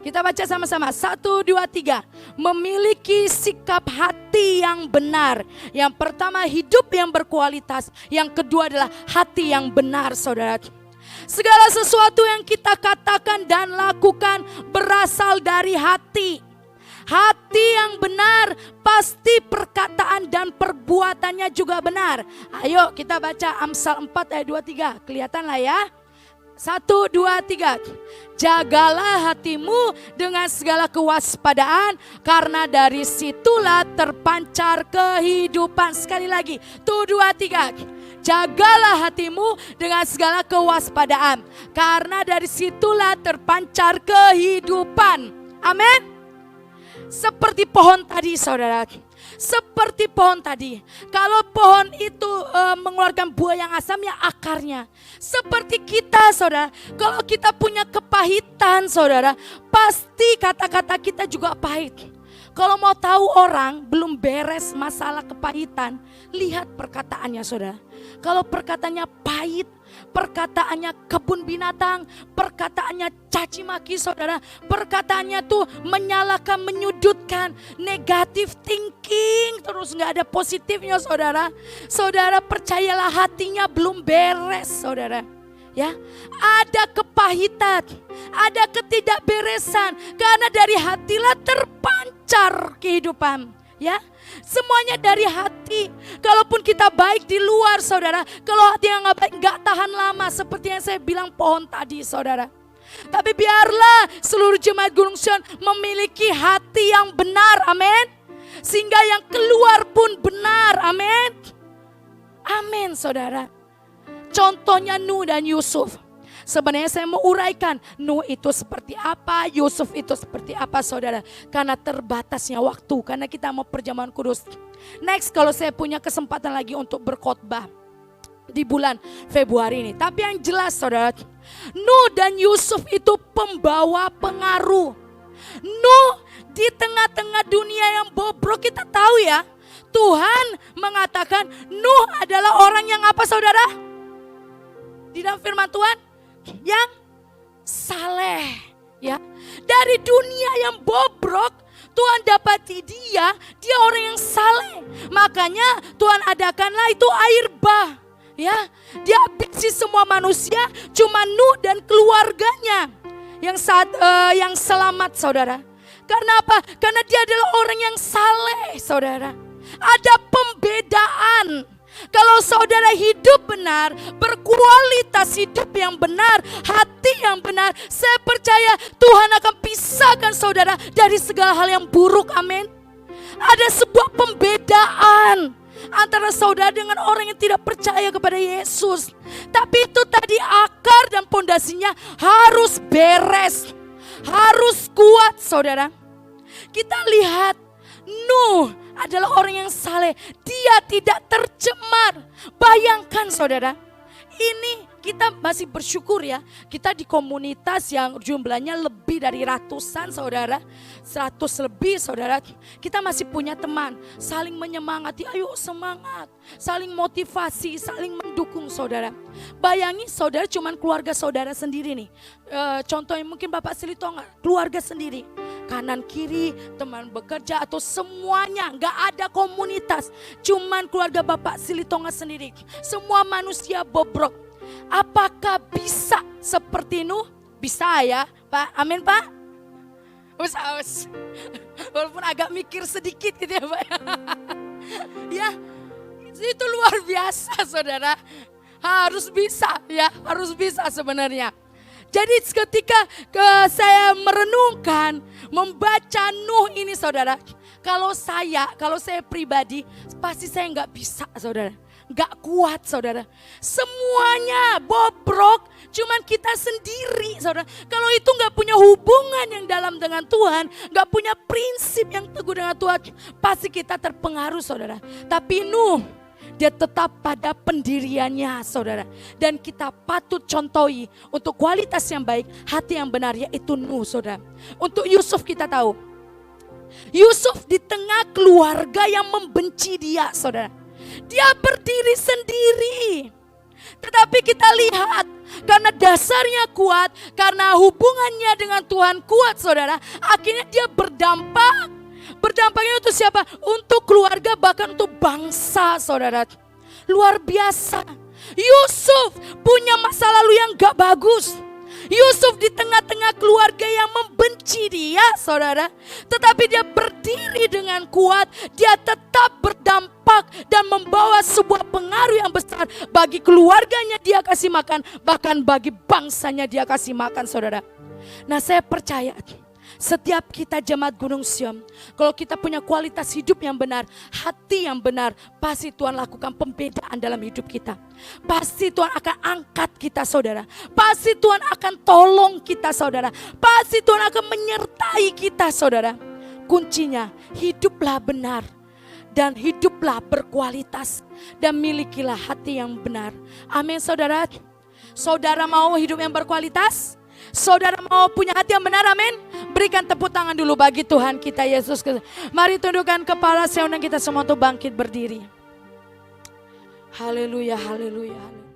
kita baca sama-sama. 1, 2, 3. Memiliki sikap hati yang benar. Yang pertama, hidup yang berkualitas. Yang kedua adalah hati yang benar, saudara. Segala sesuatu yang kita katakan dan lakukan berasal dari hati. Hati yang benar, pasti perkataan dan perbuatannya juga benar. Ayo kita baca Amsal 4 ayat 23. Kelihatan lah ya. 1, 2, 3. Jagalah hatimu dengan segala kewaspadaan, karena dari situlah terpancar kehidupan. Sekali lagi, 1, 2, 3. Jagalah hatimu dengan segala kewaspadaan, karena dari situlah terpancar kehidupan. Amin. Seperti pohon tadi, saudara. Seperti pohon tadi. Kalau pohon itu mengeluarkan buah yang asam, ya akarnya. Seperti kita, saudara. Kalau kita punya kepahitan, saudara, pasti kata-kata kita juga pahit. Kalau mau tahu orang belum beres masalah kepahitan, lihat perkataannya, saudara. Kalau perkataannya pahit, perkataannya kebun binatang, perkataannya caci maki, saudara. Perkataannya tuh menyalahkan, menyudutkan, negatif thinking, terus gak ada positifnya, saudara. Saudara percayalah, hatinya belum beres, saudara. Ya, ada kepahitan, ada ketidakberesan, karena dari hatilah terpancar kehidupan. Ya, semuanya dari hati. Kalaupun kita baik di luar, saudara, kalau hati yang gak baik gak tahan lama. Seperti yang saya bilang pohon tadi, saudara. Tapi biarlah seluruh jemaat Gunung Sion memiliki hati yang benar, amin. Sehingga yang keluar pun benar, amin. Amin, saudara. Contohnya Nuh dan Yusuf. Sebenarnya saya mau uraikan Nuh itu seperti apa, Yusuf itu seperti apa, saudara. Karena terbatasnya waktu, karena kita mau perjamuan kudus. Next, kalau saya punya kesempatan lagi untuk berkhotbah di bulan Februari ini. Tapi yang jelas, saudara, Nuh dan Yusuf itu pembawa pengaruh. Nuh di tengah-tengah dunia yang bobrok, kita tahu ya, Tuhan mengatakan Nuh adalah orang yang apa, saudara? Di dalam firman Tuhan, yang saleh, ya. Dari dunia yang bobrok, Tuhan dapati dia orang yang saleh. Makanya Tuhan adakanlah itu air bah, ya. Dia habisi semua manusia, cuma Nuh dan keluarganya yang selamat, saudara. Karena apa? Karena dia adalah orang yang saleh, saudara. Ada pembedaan. Kalau saudara hidup benar, berkualitas hidup yang benar, hati yang benar, saya percaya Tuhan akan pisahkan saudara dari segala hal yang buruk, amin. Ada sebuah pembedaan, antara saudara dengan orang yang tidak percaya kepada Yesus. Tapi itu tadi akar dan pondasinya harus beres, harus kuat saudara. Kita lihat Nuh adalah orang yang saleh, dia tidak tercemar. Bayangkan saudara, ini kita masih bersyukur ya, kita di komunitas yang jumlahnya lebih dari ratusan saudara, 100 lebih saudara. Kita masih punya teman, saling menyemangati, ayo semangat, saling motivasi, saling mendukung saudara. Bayangi saudara cuman keluarga saudara sendiri nih. Contohnya mungkin Bapak Silitonga, keluarga sendiri. Kanan kiri, teman bekerja atau semuanya, gak ada komunitas. Cuman keluarga Bapak Silitonga sendiri. Semua manusia bobrok. Apakah bisa seperti Nuh? Bisa ya Pak, amin Pak? Us. Walaupun agak mikir sedikit gitu ya Pak. Ya, itu luar biasa saudara. Harus bisa ya, harus bisa sebenarnya. Jadi ketika saya merenungkan, membaca Nuh ini saudara. Kalau saya pribadi, pasti saya nggak bisa saudara. Gak kuat saudara. Semuanya bobrok, cuman kita sendiri saudara. Kalau itu gak punya hubungan yang dalam dengan Tuhan, gak punya prinsip yang teguh dengan Tuhan, pasti kita terpengaruh saudara. Tapi Nuh, dia tetap pada pendiriannya saudara. Dan kita patut contohi untuk kualitas yang baik, hati yang benar, yaitu Nuh saudara. Untuk Yusuf kita tahu, Yusuf di tengah keluarga yang membenci dia saudara. Dia berdiri sendiri. Tetapi kita lihat, karena dasarnya kuat, karena hubungannya dengan Tuhan kuat saudara, akhirnya dia berdampak. Berdampaknya untuk siapa? Untuk keluarga, bahkan untuk bangsa saudara. Luar biasa. Yusuf punya masa lalu yang gak bagus. Yusuf di tengah-tengah keluarga yang membenci dia saudara. Tetapi dia berdiri dengan kuat. Dia tetap berdampak dan membawa sebuah pengaruh yang besar. Bagi keluarganya dia kasih makan. Bahkan bagi bangsanya dia kasih makan saudara. Nah saya percaya setiap kita jemaat Gunung Sion, kalau kita punya kualitas hidup yang benar, hati yang benar, pasti Tuhan lakukan pembedaan dalam hidup kita. Pasti Tuhan akan angkat kita saudara. Pasti Tuhan akan tolong kita saudara. Pasti Tuhan akan menyertai kita saudara. Kuncinya, hiduplah benar dan hiduplah berkualitas dan milikilah hati yang benar. Amin saudara. Saudara mau hidup yang berkualitas? Saudara mau punya hati yang benar, amin. Berikan tepuk tangan dulu bagi Tuhan kita Yesus. Mari tundukkan kepala, saya undang kita semua untuk bangkit berdiri. Haleluya, haleluya, haleluya.